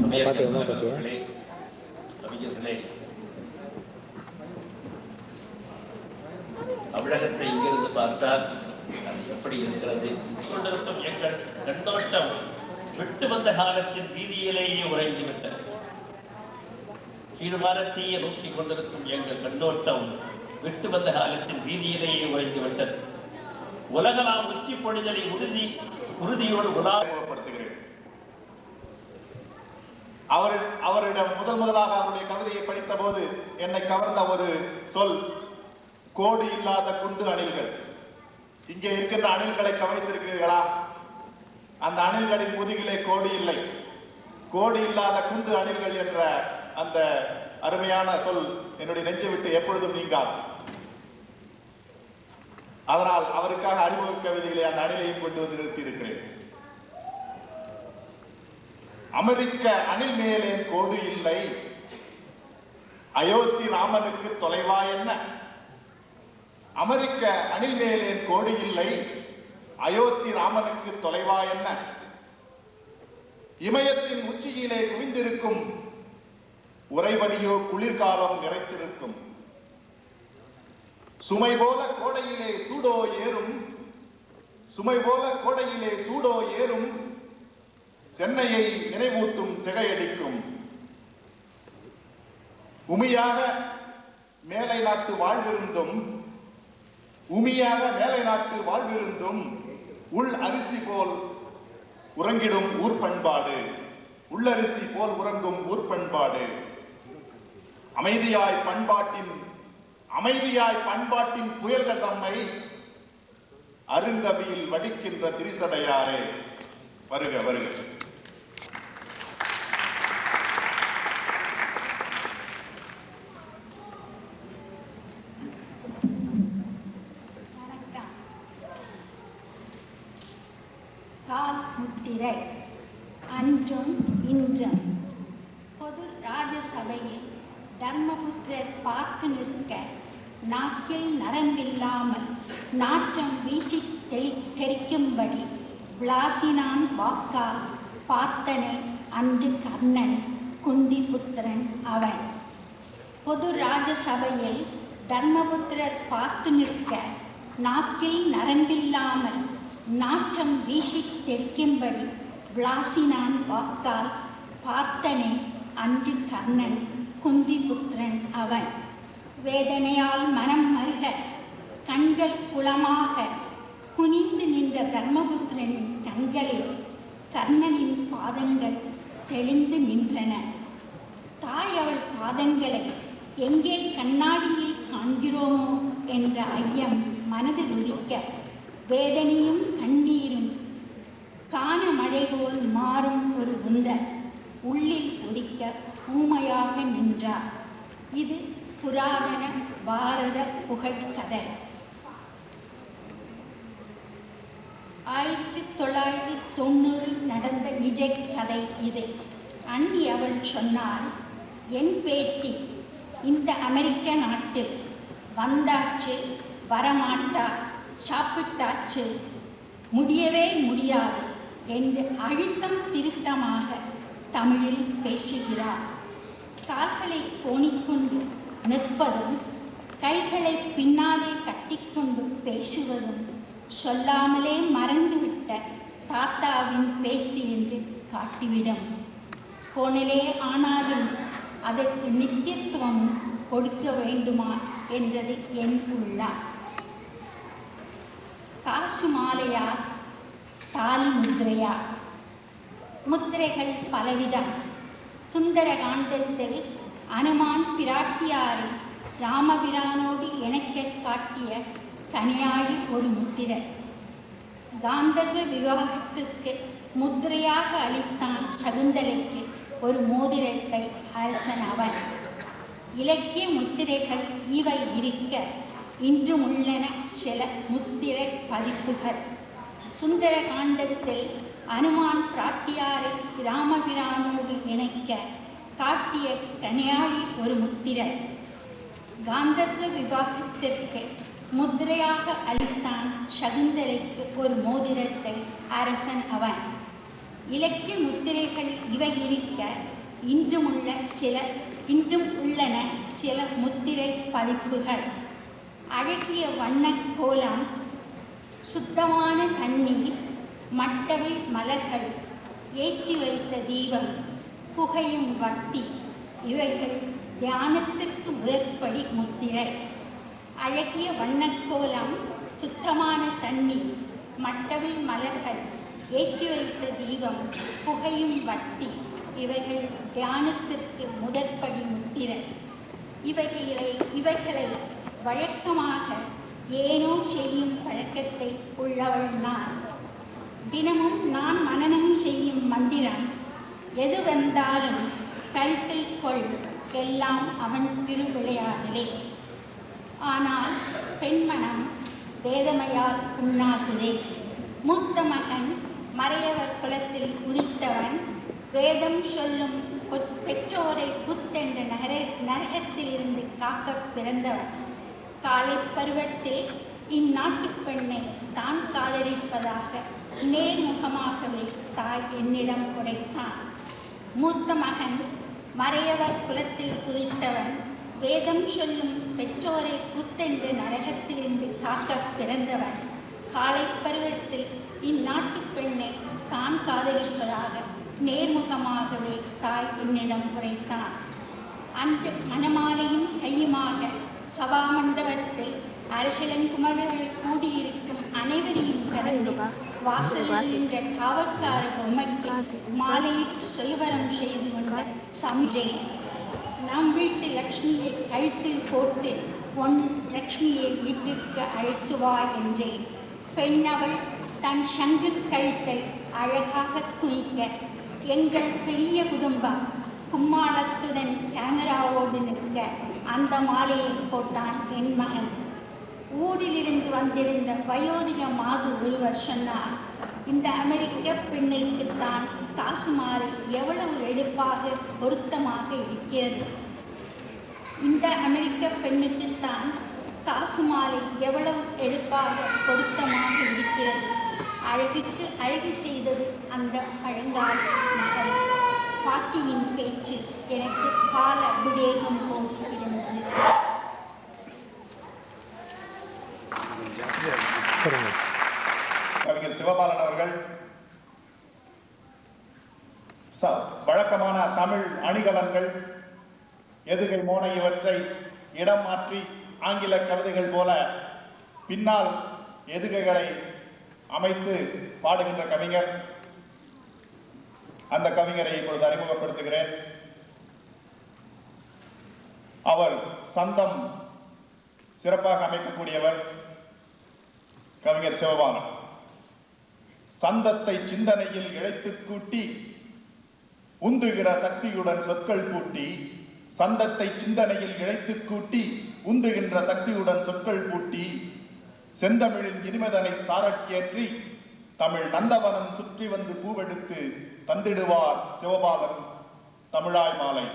கவிஞர்களே, தமிழகத்தை இங்கிருந்து பார்த்தால் அது எப்படி இருக்கிறது கொண்டிருக்கும் எங்கள் கண்ணோட்டம் விட்டு வந்த காலத்தின் வீதியிலேயே உறைந்துவிட்டது. கீழ்வாரத்தையே நோக்கி கொண்டிருக்கும் எங்கள் கண்ணோட்டம் விட்டு வந்த காலத்தின் வீதியிலேயே உறைந்துவிட்டது. உலகளாம் உச்சி பொழுதலை உறுதியோடு உலாப்படுத்துகிறேன். அவரிடம் முதலாக அவருடைய கவிதையை படித்த போது என்னை கவர்ந்த ஒரு சொல், கோடு இல்லாத குண்டு அணில்கள். இங்கே இருக்கின்ற அணில்களை கவனித்திருக்கிறீர்களா? அந்த அணில்களின் முதுகிலே கோடு இல்லை. கோடு இல்லாத குண்டு அணில்கள் என்ற அந்த அருமையான சொல் என்னுடைய நெஞ்சை விட்டு எப்பொழுதும் நீங்காது. அதனால் அவருக்காக அறிமுக கவிதைகளை அந்த அணிலையும் கொண்டு வந்து நிறுத்தி இருக்கிறேன். அமெரிக்க அணில் மேலே கோடு இல்லை, அயோத்தி ராமனுக்கு தொலைவா என்ன? அமெரிக்க அணில் மேலே கோடு இல்லை, அயோத்தி ராமனுக்கு தொலைவா என்ன? இமயத்தின் உச்சியிலே குவிந்திருக்கும் உறைவரியோ குளிர்காலம் நிறைத்திருக்கும். சுமை போல கோடையிலே சூடோ ஏறும், சுமை போல கோடையிலே சூடோ ஏறும், சென்னையை நினைவூட்டும் சிகையடிக்கும். உமியாக மேலை நாட்டு வாழ்விருந்தும், உமியாக மேலை நாட்டு வாழ்விருந்தும் உள் அரிசி போல் உறங்கிடும் ஊர் பண்பாடு, உள்ளரிசி போல் உறங்கும் ஊர் பண்பாடு. அமைதியாய் பண்பாட்டின் புயல்கள் தம்மை அருங்கவியில் வடிக்கின்ற திரிசடையாரே. வருக வருக. முத்திரை. அன்றும் இன்றும் பொது ராஜசபையில் தர்மபுத்திரர் பார்த்து நிற்க நாக்கில் நரம்பில்லாமல் நாற்றம் வீசி தெளிக்கரிக்கும்படி விளாசினான் வாக்கால் பார்த்தனை அன்று கர்ணன் குந்தி புத்திரன் அவன். பொது ராஜசபையில் தர்மபுத்திரர் பார்த்து நிற்க நாக்கில் நரம்பில்லாமல் நாற்றம் வீசி தெரிக்கும்படி விளாசினான் வாக்கால் பார்த்தனை அன்று கர்ணன் குந்தி புத்திரன் அவன். வேதனையால் மனம் மருக கண்கள் குளமாக குனிந்து நின்ற தர்மபுத்திரனின் கண்களில் கர்ணனின் பாதங்கள் தெளிந்து நின்றன. தாய் அவள் பாதங்களை எங்கே கண்ணாடியில் காண்கிறோமோ என்ற ஐயம் மனதில் உதிக்க வேதனையும் கண்ணீரும் காண மழை போல் மாறும் ஒரு உந்தர் உள்ளில் உதிக்க ஊமையாக நின்றார். இது புராதன பாரத புகழ்கதை. 1990 நடந்த நிஜ கதை இது. அண்ணி அவள் சொன்னாள், என் பேத்தி இந்த அமெரிக்க நாட்டில் வந்தாச்சு, வரமாட்டா, சாப்பிட்டாச்சு, முடியவே முடியாது என்று அழுத்தம் திருத்தமாக தமிழில் பேசுகிறார். கால்களை கோணிக்கொண்டு நிற்பதும் கைகளை பின்னாலே கட்டிக்கொண்டு பேசுவதும் சொல்லாமலே மறந்துவிட்ட தாத்தாவின் பேத்தி என்று காட்டிவிடும். கோணலே ஆனாலும் அதற்கு நித்தியத்துவம் கொடுக்க வேண்டுமா என்றது என் உள்ளார். காசு மாலையா, தாலி முத்திரையா? முத்திரைகள் பலவிதம். சுந்தர காண்டத்தில் அனுமான் பிராட்டியாரை ராமபிரானோடு இணைக்க காட்டிய கனியாழி ஒரு முத்திரை. காந்தர்வ விவாகத்திற்கு முத்திரையாக அளித்தான் சகுந்தலைக்கு ஒரு மோதிரத்தை அரசன் அவன். இலக்கிய முத்திரைகள் இவை இருக்க இன்றும் உள்ளன சில முத்திரை பதிப்புகள். சுந்தர காண்டத்தில் அனுமான் பிராட்டியாரை ராமபிரானோடு இணைக்க காட்டிய கனியாழி ஒரு முத்திரை. காந்தர்வ விவாகத்திற்கு முத்திரையாக அளித்தான் சகுந்தலைக்கு ஒரு மோதிரத்தை அரசன் அவன். இலக்கிய முத்திரைகள் இவை இருக்க இன்றும் உள்ளன சில முத்திரை பதிப்புகள். அழகிய வண்ணக் கோலம், சுத்தமான தண்ணீர், மட்டவிழ் மலர்கள், ஏற்றி வைத்த தீபம், புகையும் வட்டி, இவைகள் தியானத்திற்கு முதற்படி முத்திரை. அழகிய வண்ணக்கோலம், சுத்தமான தண்ணீர், மட்டவிழ் மலர்கள், ஏற்றி வைத்த தீபம், புகையும் வட்டி, இவைகள் தியானத்திற்கு முதற்படி முத்திரை. இவைகளை வழக்கமாக ஏனோ செய்யும் பழக்கத்தை உள்ளவள் நான். தினமும் நான் மனனம் செய்யும் மந்திரம், எது வந்தாலும் கருத்தில் கொள், எல்லாம் அவன் திருவிளையாடலே. ஆனால் பெண்மனம் வேதமையால் உண்ணாகுதே. மூத்த மகன் மறையவர் குலத்தில் உதித்தவன், வேதம் சொல்லும் பெற்றோரை புத்தென்ற நரகத்தில் இருந்து காக்க பிறந்தவன். காலை பருவத்தில் இந்நாட்டு பெண்ணை தான் காதலிப்பதாக நேர்முகமாகவே தாய் என்னிடம் உரைத்தான். மூத்த மகன் மறையவர் குலத்தில் உதித்தவன், வேதம் சொல்லும் பெற்றோரை புத்தென்று நரகத்திலிருந்து காக்க பிறந்தவன். காலை பருவத்தில் இந்நாட்டு பெண்ணை தான் காதலிப்பதாக நேர்முகமாகவே தாய் என்னிடம் உரைத்தான். அன்று மணமாலையும் கையுமாக சபா மண்டபத்தில் அரசியலங்குமரர்கள் கூடியிருக்கும் அனைவரையும் கடந்து வாசலில் நின்ற காவற்கார பொம்மைக்கு மாலையிட்டு சுயவரம் செய்து கொண்ட சமிழை, நம் வீட்டு லக்ஷ்மியை கழுத்தில் போட்டு பொன் லக்ஷ்மியை வீட்டிற்கு அழைத்து வா என்றேன். பெண் அவள் தன் சங்கு கழுத்தை அழகாக குனிக்க, எங்கள் பெரிய குடும்பம் கும்மாளத்துடன் கேமராவோடு நிற்க அந்த மாலையை போட்டான் என் மகன். ஊரிலிருந்து வந்திருந்த வயோதிக மாது ஒருவர் சொன்னார், இந்த அமெரிக்க பெண்ணுக்குத்தான் காசு மாலை எவ்வளவு எடுப்பாக பொருத்தமாக இருக்கிறது. இந்த அமெரிக்க பெண்ணுக்குத்தான் காசு மாலை எவ்வளவு எடுப்பாக பொருத்தமாக இருக்கிறது. அழகுக்கு அழகு செய்தது அந்த பழங்கால நகர். பாட்டியின் பேச்சு எனக்கு கால அபிஷேகம் போல் இருந்தது. கவிஞர் சிவபாலன் அவர்கள் வழக்கமான தமிழ் அணிகலன்கள், எதுகை மோனை இவற்றை இடம் மாற்றி ஆங்கில கவிதைகள் போல பின்னால் எதுகைகளை அமைத்து பாடுகின்ற கவிஞர். அந்த கவிஞரை இப்பொழுது அறிமுகப்படுத்துகிறேன். அவர் சந்தம் சிறப்பாக அமைக்கக்கூடியவர். கவிஞர் சிவபாலன் சந்தத்தை சிந்தனையில் இழைத்து கூட்டி உந்துகிற சக்தியுடன் சொற்கள் பூட்டி, சந்தத்தை சிந்தனையில் இழைத்து கூட்டி உந்துகின்ற சக்தியுடன் சொற்கள் பூட்டி, செந்தமிழின் இனிமதனை சாரக்கேற்றி தமிழ் நந்தவனம் சுற்றி வந்து பூவெடுத்து தந்திடுவார் சிவபாலன் தமிழாய் மாலை.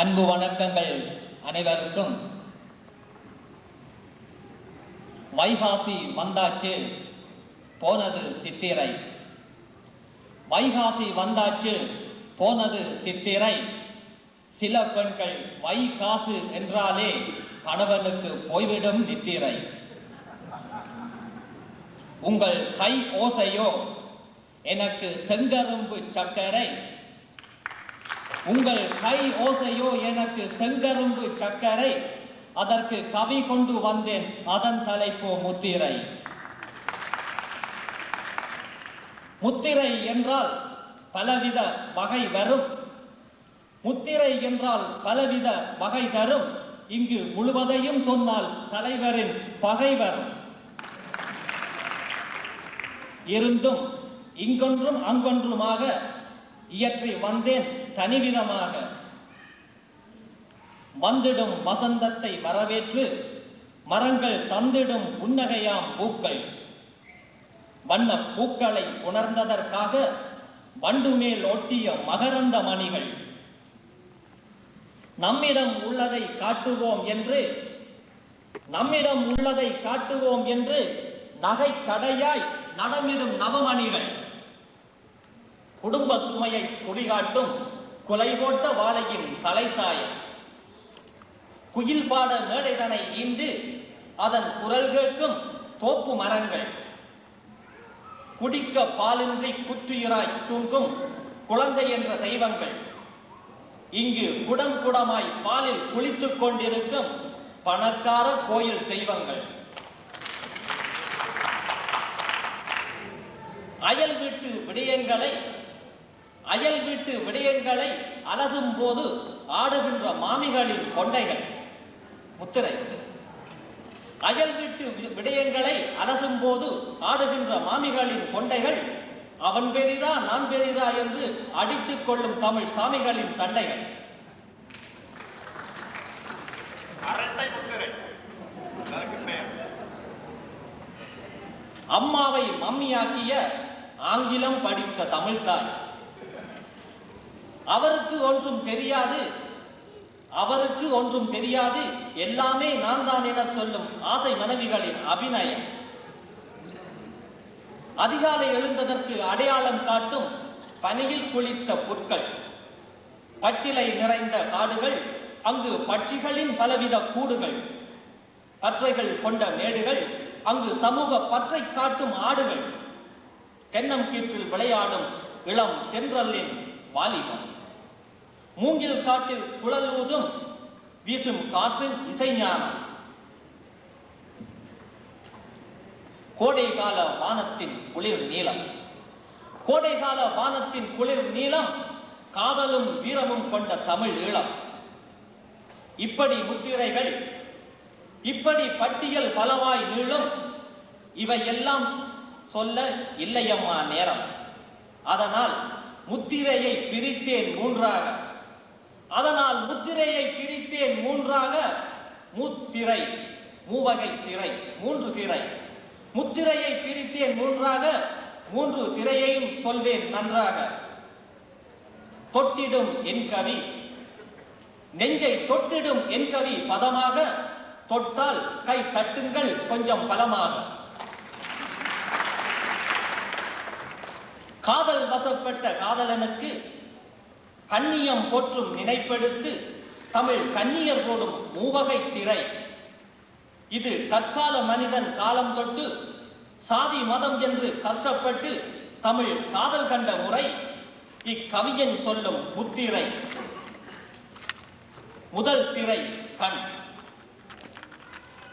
அன்பு வணக்கங்கள் அனைவருக்கும். வைகாசி வந்தாச்சு, போனது சித்திரை. வைகாசி வந்தாச்சு, போனது சித்திரை. சில பெண்கள் வைகாசு என்றாலே கணவனுக்கு போய்விடும் நித்திரை. உங்கள் கை ஓசையோ எனக்கு செங்கரும்பு சர்க்கரை. உங்கள் கை ஓசையோ எனக்கு செங்கரும்பு சர்க்கரை. அதற்கு கவி கொண்டு வந்தேன், அதன் தலைப்போ முத்திரை. முத்திரை என்றால் பலவித வகை வரும். முத்திரை என்றால் பலவித வகை தரும். இங்கு முழுவதையும் சொன்னால் தலைவரின் பகை வரும். இருந்தும் இங்கொன்றும் அங்கொன்றுமாக இயற்றி வந்தேன் தனிவிதமாக. வந்திடும் வசந்தத்தை வரவேற்று மரங்கள் தந்திடும் புன்னகையாம் பூக்கள். வண்ண பூக்களை உணர்ந்ததற்காக வண்டு மேல் ஒட்டிய மகரந்த மணிகள். நம்மிடம் உள்ளதை காட்டுவோம் என்று நகை கடையாய் நடமிடும் நவமணிகள். குடும்ப சுமையை குறிகாட்டும் குலை போட்ட வாழையின் தலைசாய. குயில் பாட மேடைதனை ஈந்து அதன் குரல் கேட்கும் தோப்பு மரங்கள். குடிக்க பாலின்றி குற்றுயிராய் தூங்கும் குழந்தை என்ற தெய்வங்கள். இங்கு குடம் குடமாய் பாலில் குளித்துக் கொண்டிருக்கும் பணக்கார கோயில் தெய்வங்கள். அயல் வீட்டு விடயங்களை அலசும் போது ஆடுகின்ற மாமிகளின் கொண்டைகள். முத்திரை. அயல் வீட்டு விடயங்களை அலசும் போது ஆடுகின்ற மாமிகளின் கொண்டைகள். அவன் பெரிதா நான் பெரிதா என்று அடித்துக் கொள்ளும் தமிழ் சாமிகளின் சண்டைகள். அம்மாவை மம்மியாக்கிய ஆங்கிலம் படித்த தமிழ்தாய். அவருக்கு ஒன்றும் தெரியாது எல்லாமே நான் தான் என சொல்லும் ஆசை மனைவிகளின் அபிநயம். அதிகாலை எழுந்ததற்கு அடையாளம் காட்டும் பனியில் குளித்த புற்கள். பச்சிலை நிறைந்த காடுகள், அங்கு பட்சிகளின் பலவித கூடுகள். பற்றைகள் கொண்ட மேடுகள், அங்கு சமூக பற்றை காட்டும் ஆடுகள். தென்னம் கீற்றில் விளையாடும் இளம் தென்றலின் வாலிபம். மூங்கில் காட்டில் குழல் ஊதும் வீசும் காற்றின் இசைஞானம். கோடைகால வானத்தின் குளிர் நீளம். கோடைகால வானத்தின் குளிர் நீளம் காதலும் வீரமும் கொண்ட தமிழ் ஈழம். இப்படி முத்திரைகள், இப்படி பட்டியல் பலவாய் நீளும். இவையெல்லாம் சொல்ல இல்லையம்மா நேரம். அதனால் முத்திரையை பிரித்தேன் மூன்றாக. முத்திரை, மூவகை திரை, 3 திரை. முத்திரையை பிரித்தேன் மூன்றாக, 3 திரையையும் சொல்வேன் நன்றாக. தொட்டிடும் என் கவி, நெஞ்சை தொட்டிடும் என் கவி பதமாக. தொட்டால் கை தட்டுங்கள் கொஞ்சம் பலமாக. காதல் வசப்பட்ட காதலனுக்கு கண்ணியம் போற்றும் நினைப்பெடுத்து தமிழ் கண்ணியர் போடும் மூவகை திரை. இது கற்கால மனிதன் காலம் தொட்டு சாதி மதம் என்று கஷ்டப்பட்டு தமிழ் காதல் கண்ட முறை இக்கவியன் சொல்லும் முத்திரை. முதல் திரை கண்.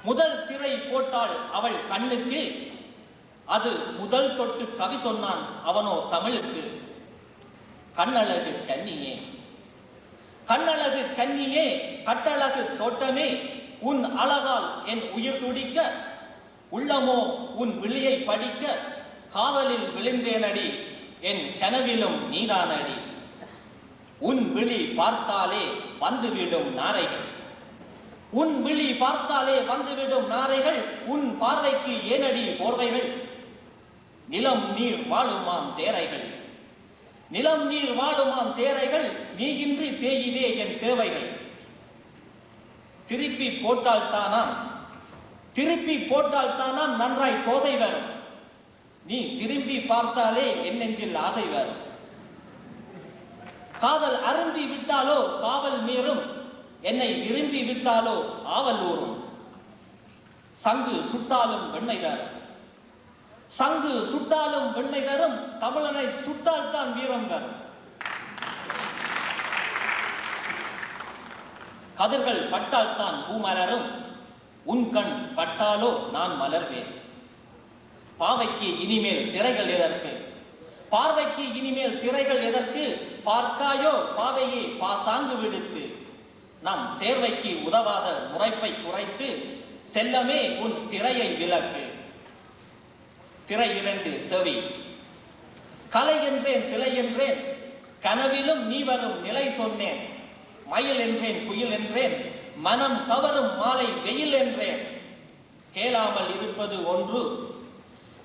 முதல் திரை போட்டாள் அவள் கண்ணுக்கு. அது முதல் தொட்டு கவி சொன்னான் அவனோ தமிழுக்கு. கண்ணழகு கன்னியே, கண்ணழகு கன்னியே, கட்டழகு தோட்டமே, உன் அழகால் என் உயிர் துடிக்க, உள்ளமோ உன் விழியை படிக்க, காதலில் விழுந்தேனடி என் கனவிலும் நீதானடி. உன் விழி பார்த்தாலே வந்துவிடும் நாரைகள், உன் விழி பார்த்தாலே வந்துவிடும் நாரைகள், உன் பார்வைக்கு ஏனடி போர்வைகள். நிலம் நீர் வாழுமாம் தேரைகள், நிலம் நீர் வாழுமாம் தேரைகள், நீ இன்றி தேயுதே என் தேவைகள். திருப்பி போட்டால் தானாம் நன்றாய் தோசை வரும். நீ திரும்பி பார்த்தாலே என் நெஞ்சில் ஆசை வரும். காதல் அரும்பி விட்டாலோ காவல் மீறும், என்னை விரும்பி விட்டாலோ ஆவல் ஊறும். சங்கு சுட்டாலும் வெண்மை தரும், சங்கு சுட்டாலும் வெண்மை தரும், தமிழனை சுட்டால் தான் வீரம் வரும். கதிர்கள் பட்டால் தான் பூமலரும், உன் கண் பட்டாலோ நான் மலர்வேன். பாவைக்கு இனிமேல் திரைகள் எதற்கு, பார்வைக்கு இனிமேல் திரைகள் எதற்கு, பார்க்காயோ பாவையே பாசாங்கு விடுத்து. நம் சேர்வைக்கு உதவாத முறைப்பை குறைத்து, செல்லமே உன் திரையை விலக்கு. திரை 2 செவி. கலை என்றேன் சிலை என்றேன், கனவிலும் நீ வரும் நிலை சொன்னேன். மயில் என்றேன் குயில் என்றேன், மனம் கவரும் மாலை வெயில் என்றேன். கேளாமல் இருப்பது ஒன்று,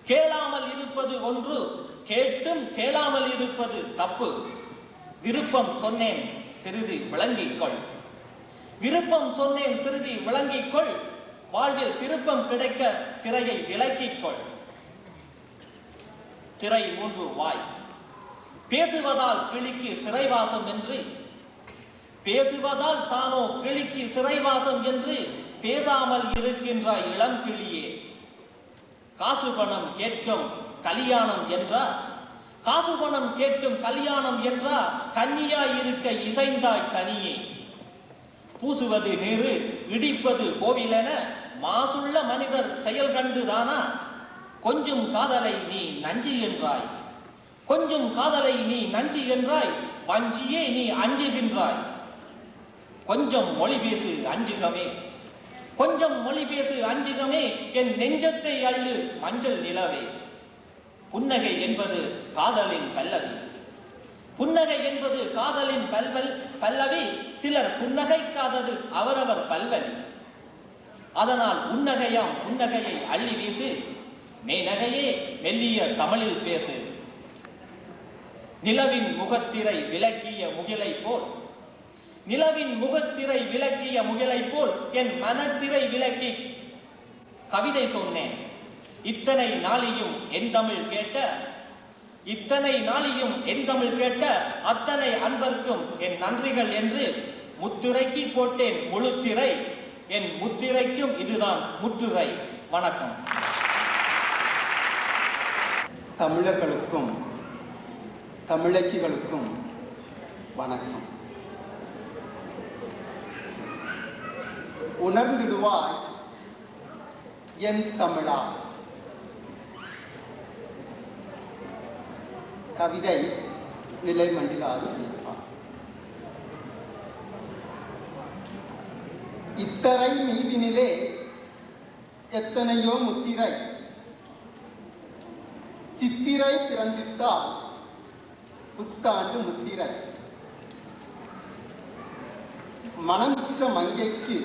கேளாமல் இருப்பது ஒன்று, கேட்டும் கேளாமல் இருப்பது தப்பு. விருப்பம் சொன்னேன் சிறிது விளங்கிக்கொள். விருப்பம் சொன்னேன் சிறிது விளங்கிக்கொள். வாழ்வில் திருப்பம் கிடைக்க திரையை விலக்கிக்கொள். திரை 3 வாய். பேசுவதால் கிளிக்கு சிறைவாசம் என்று, பேசுவதால் தானோ கிளிக்கு சிறைவாசம் என்று பேசாமல் இருக்கின்ற இளம் கிளியே. காசு பணம் கேட்கும் கல்யாணம் என்றா, காசு பணம் கேட்கும் கல்யாணம் என்றா, கன்னியாய் இருக்க இசைந்தாய் கனியே. பூசுவது நீரு இடிப்பது கோவிலென மாசுள்ள மனிதர் செயல் கண்டுதானா கொஞ்சம் காதலை நீ நஞ்சு என்றாய். கொஞ்சம் காதலை நீ நஞ்சு என்றாய், வஞ்சியே நீ அஞ்சுகின்றாய். கொஞ்சம் மொழி பேசு அஞ்சுகமே, கொஞ்சம் மொழி பேசு அஞ்சுகமே, என் நெஞ்சத்தை அள்ளு மஞ்சள் நிலவே. புன்னகை என்பது காதலின் பல்லவி, புன்னகை என்பது காதலின் பல்லவி. சிலர் புன்னகைக்காதது அவரவர் பல்வலி. அதனால் உன்னகையாம் புன்னகையை அள்ளி வீசு, மெய்நகையே மெல்லிய தமிழில் பேசு. நிலவின் முகத்திரை விளக்கிய முகிலை போல், நிலவின் முகத்திரை விளக்கிய முகிலை போல் என் மனத்திரை விளக்கி கவிதை சொன்னேன். இத்தனை நாளியும் என் தமிழ் கேட்ட, இத்தனை நாளியும் என் தமிழ் கேட்ட அத்தனை அன்பர்க்கும் என் நன்றிகள் என்று முத்திரைக்கு போட்டேன் முழுத்திரை. என் முத்திரைக்கும் இதுதான் முற்றுரை. வணக்கம். தமிழர்களுக்கும் தமிழச்சிகளுக்கும் வணக்கம். உணர்ந்திடுவாய் என் தமிழா. கவிதை நிலைமண்டில ஆசிரியர். இத்தரை மீதினிலே எத்தனையோ முத்திரை, சித்திரை பிறந்திட்டால் புத்தாண்டு முத்திரை. மனமுற்ற மங்கைக்கு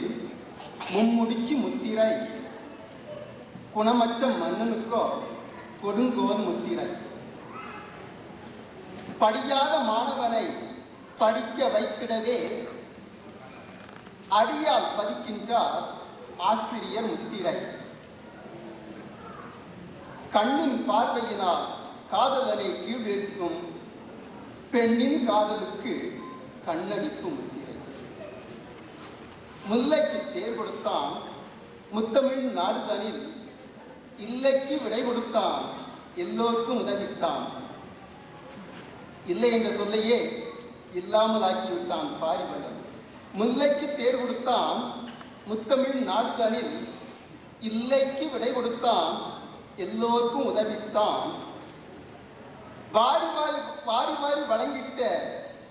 மும்முடிச்சு முத்திரை, குணமற்ற மன்னனுக்கோ கொடுங்கோல் முத்திரை. படியாத மாணவனை படிக்க வைத்திடவே அடியால் பதிக்கின்றார் ஆசிரியர் முத்திரை. கண்ணின் பார்வையினால் காதலனை கீழ்நிறுத்தும் பெண்ணின் காதலுக்கு கண்ணடிப்பு முத்திரை. முல்லைக்கு தேர் கொடுத்தான் முத்தமிழ் நாடுதனில், இல்லைக்கு விடை கொடுத்தான் எல்லோருக்கும் உதவிட்டான். இல்லை என்ற சொல்லையே இல்லாமல் ஆக்கிவிட்டான் பாரிவளன். முல்லைக்கு தேர் கொடுத்தான் முத்தமிழ் நாடுதனில், இல்லைக்கு விடை கொடுத்தான் எல்லோருக்கும் உதவிட்டான். வாரி வாரி வாரி வாரி வழங்கிட்ட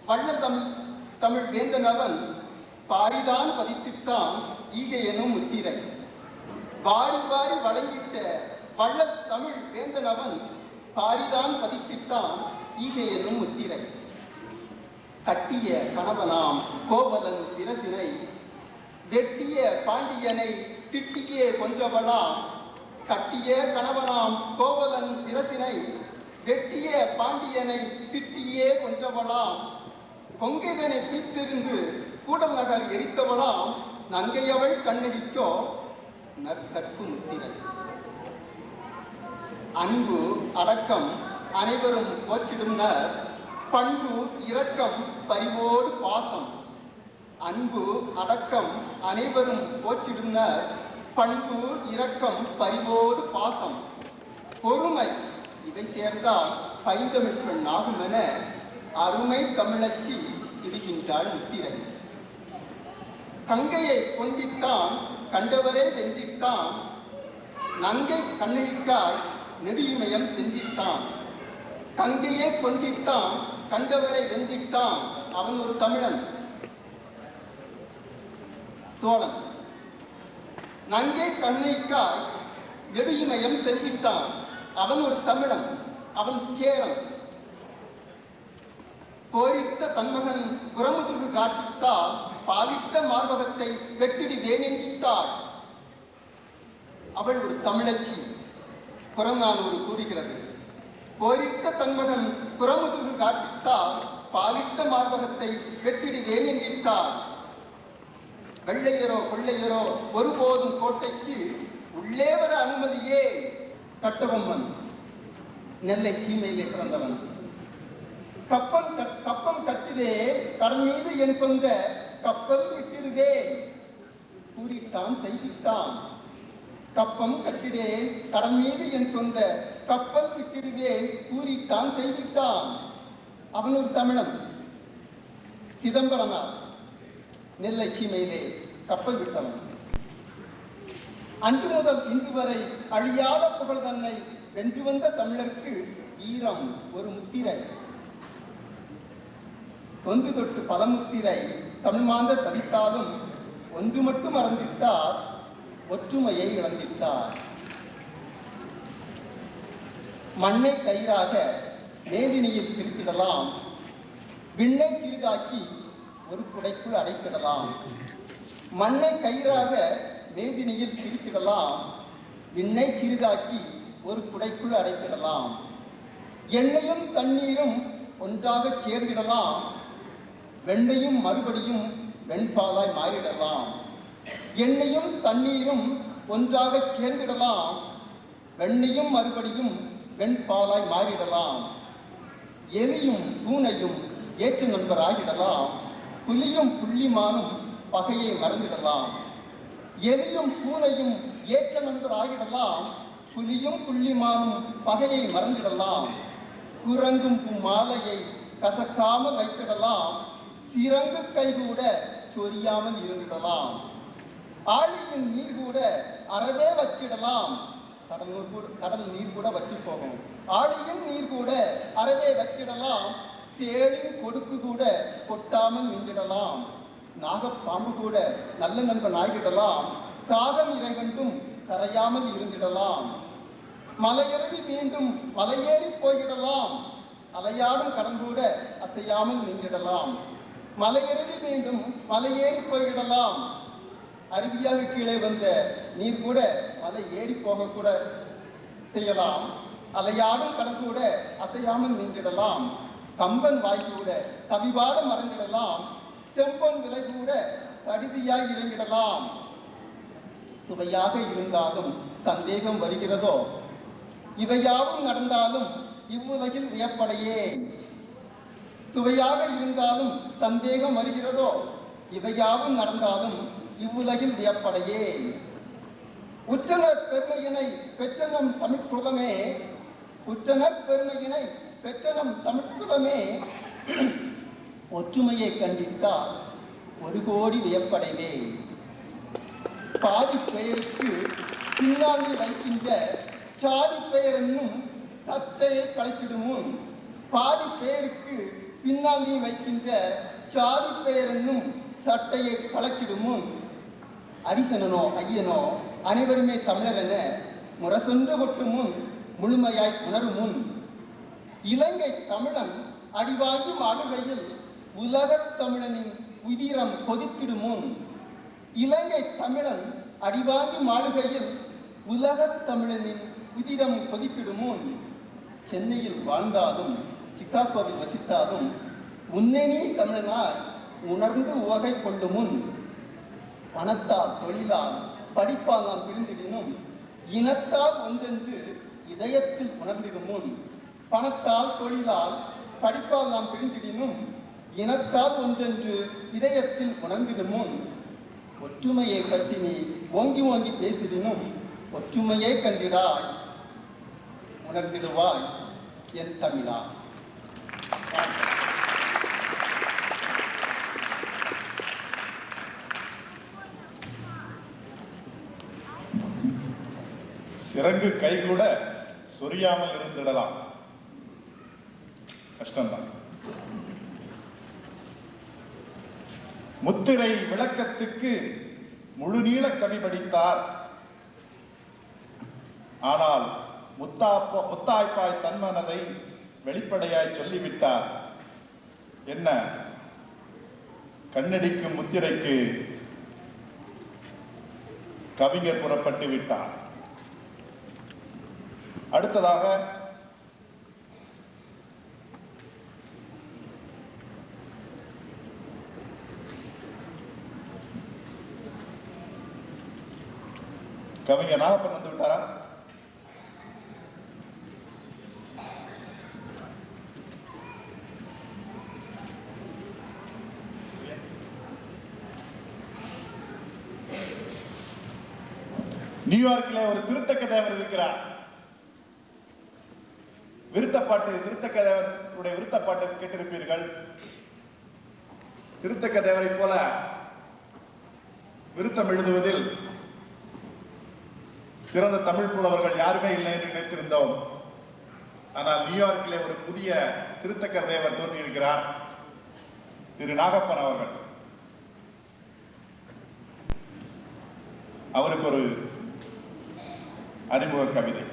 வள்ள தமிழ் வேந்தனவன் பாரிதான் பதித்திட்டான் ஈகை எனும் முத்திரை. வாரி வாரி வழங்கிட்ட வள்ள தமிழ் வேந்தனவன் பாரிதான் பதித்திட்டான் ஈகை எனும் முத்திரை. கட்டிய கணவனாம் கோவலன் சிரசினை, வெட்டிய பாண்டியனை திட்டியே கொன்றவளாம். கட்டிய கணவனாம் கோவலன் சிரசினை, வெட்டிய பாண்டியனை திட்டியே கொன்றவளாம். கொங்கைதனை பீத்திருந்து கூடல் நகர் எரித்தவளாம். நங்கையவள் கண்ணகிக்கோ நற்கற்பு முத்திரை. அன்பு அடக்கம் அனைவரும் போற்றிடும்னர், பண்பு இரக்கம் பரிவோடு பாசம். அன்பு அடக்கம் அனைவரும் போற்றிடும்னர், பண்பு இரக்கம் பரிவோடு பாசம். பொறுமை இவை சேர்ந்தால் பைந்தமிழ் பெண் ஆகும் என அருமை தமிழச்சி இடுகின்றாள் முத்திரை. கங்கையை கொண்டிட்டான் கண்டவரே வென்றிட்டான், நங்கை கண்ணகிக்காய் நெடுமயம் சென்றிட்டான். கங்கையே கொண்டிட்டான் கண்டவரை வென்றிட்டான், அவன் ஒரு தமிழன் சோழன். நங்கை கண்ணகிக்காய் நெடுமயம் சென்றிட்டான், அவன் ஒரு தமிழன், அவன் சேரன். போரிட்ட தன்மகன் புறமுதுகு காட்டிட்டால், பாலிட்ட மார்பகத்தை வெட்டிடுவேன் என்றிட்டாள். அவள் ஒரு தமிழச்சி. புறநானூறு கூறுகிறது, போரிட்ட தன்மகன் புறமுதுகு காட்டிட்டால் பாலிட்ட மார்பகத்தை வெட்டிடுவேன் என்றிட்டார். வெள்ளையரோ கொள்ளையரோ ஒருபோதும் கோட்டைக்கு உள்ளே வர அனுமதியே. கட்டபொம்மன் நெல்லை சீமையிலே பிறந்தவன். கப்பம் கட்டிலே கடல் மீது என் சொந்த கப்பல் விட்டிடுவே கூறிட்டான் செய்திட்டான். கப்பம் கட்டிடே கடல் மீது என் சொந்த கப்பல் விட்டிடுவேன் கூறிட்டான் செய்திட்டான். அவன் ஒரு தமிழன், சிதம்பரனார், நெல்லை சீமையிலே கப்பல் விட்டவன். அன்று முதல் இன்று வரை அழியாத புகழ் தன்னை வென்று வந்த தமிழருக்கு வீரம் ஒரு முத்திரை. தொன்று தொட்டு பல முத்திரை தமிழ் மாந்தர் பதித்தாலும் ஒன்று மட்டும் மறந்திட்டார், ஒற்றுமையை இழந்திட்டார். மண்ணை கயிறாக மேதினியில் திருத்திடலாம், விண்ணை சிறிதாக்கி ஒரு குடைக்குள் அடைத்திடலாம். மண்ணை கயிறாக மேதினியில் திருத்திடலாம், விண்ணை சிறிதாக்கி ஒரு குடைக்குள் அடைத்திடலாம். எண்ணெயும் தண்ணீரும் ஒன்றாக சேர்ந்திடலாம், வெண்ணையும் மறுபடியும் வெண்பாலாய் மாறிடலாம். எண்ணெயும் தண்ணீரும் ஒன்றாக சேர்ந்திடலாம், வெண்ணையும் மறுபடியும் வெண்பாலாய் மாறிடலாம். எலியும் பூனையும் ஏற்ற நண்பராகிடலாம், புலியும் புள்ளிமானும் பகையை மறந்திடலாம். எலியும் பூனையும் ஏற்ற நண்பராகிடலாம், புலியும் புள்ளிமானும் பகையை மறந்திடலாம். குரங்கும் மாலையை கசக்காமல் வைத்திடலாம், சிறங்கு கைகூட சொரியாமல் இருந்திடலாம். ஆழியின் நீர் கூட அறவே வற்றிடலாம், கடல் நீர் கூட வற்றி போகும். ஆழியின் நீர் கூட அறவே வற்றிடலாம், தேளின் கொடுக்கு கூட கொட்டாமல் நின்றிடலாம். நாகப்பாம்பு கூட நல்ல நண்பன் ஆகிடலாம், காகம் இறை கண்டும் கரையாமல் இருந்திடலாம். மலையருவி மீண்டும் மலையேறி போய்விடலாம், அலையாடும் கடல் கூட அசையாமல் நின்றிடலாம். மலையருவி மீண்டும் மலையேறி போய்விடலாம், அருவியாக கீழே வந்த நீர் கூட மலை ஏறி போக கூட செய்யலாம். அலையாடும் கடல் கூட அசையாமல் நின்றிடலாம். கம்பன் வாய் கூட கவிபாட மறந்திடலாம், செம்பன் விலை கூட சடிதியாய் இறங்கிடலாம். சுவையாக இருந்தாலும் சந்தேகம் வருகிறதோ, இவையாவும் நடந்தாலும் இவ்வுலகில் வியப்படையே. சுவையாக இருந்தாலும் சந்தேகம் வருகிறதோ, இவையாவும் நடந்தாலும் இவ்வுலகில் வியப்படையே. உற்றனர் பெருமையினை பெற்றனம் தமிழ் குலமே, உற்றனர் பெருமையினை பெற்றனம் தமிழ் குலமே. ஒற்றுமையை கண்டிட்டால் ஒரு கோடி வியப்படைவே. பாதி பெயருக்கு பின்னால் வைக்கின்ற சாதி பெயர் என்னும் சட்டையை கலைச்சிடுமுன், பாதி பெயருக்கு பின்னால் நீ வைக்கின்ற சாதி பெயர் என்னும் சட்டையை கலைச்சிடுமுன். அரிசனனோ ஐயனோ அனைவருமே தமிழர் என முரசொன்று கொட்டு முன், முழுமையாய் உணரும் முன். இலங்கை தமிழன் அடிவாங்கி ஆளுகையில் உலகத் தமிழனின் உதிரம் கொதித்திடும் முன். இலங்கை தமிழன் அடிவாங்கி ஆளுகையில் உலகத் தமிழனின் உதிரம் கொதித்திடும் முன். சென்னையில் வாழ்ந்தாலும் சிக்காகோவில் வசித்தாலும் முன்னணி தமிழனாய் உணர்ந்து உவகை கொள்ளும் முன். பணத்தால் தொழிலால் படிப்பால் நாம் பிரிந்திடினும் இனத்தால் ஒன்றென்று இதயத்தில் உணர்ந்திடும் முன். பணத்தால் தொழிலால் படிப்பால் நாம் பிரிந்திடினும் இனத்தால் ஒன்றென்று இதயத்தில் உணர்ந்திடும் முன். ஒற்றுமையை பற்றி நீ ஓங்கி ஓங்கி பேசிடினும் ஒற்றுமையை கண்டிடாய் உணர்ந்திடுவாய் என் தமிழா. சிறங்கு கை கூட சொரியாமல் இருந்திடலாம், கஷ்டம்தான். முத்திரை விளக்கத்துக்கு முழு நீள கவி படித்தார், ஆனால் முத்தாய்ப்பாய் தன்மனதை வெளிப்படையாய் சொல்லிவிட்டார். என்ன? கண்ணடிக்கும் முத்திரைக்கு கவிஞர் புறப்பட்டு விட்டார். அடுத்ததாக கவிஞர் நாகப்பன் வந்து விட்டாரா? நியூயார்க்கில் ஒரு திருத்தக்க தேவர் இருக்கிறார். திருத்தக்க தேவருடைய விருத்தப்பாட்டு கேட்டிருப்பீர்கள். திருத்தக்க தேவரை போல விருத்தம் எழுதுவதில் சிறந்த தமிழ் புலவர்கள் யாருமே இல்லை என்று நினைத்திருந்தோம். ஆனால் நியூயார்க்கிலே ஒரு புதிய திருத்தக்க தேவர் தோன்றியிருக்கிறார், திரு நாகப்பன் அவர்கள். அவருக்கு ஒரு அறிமுக கவிதை.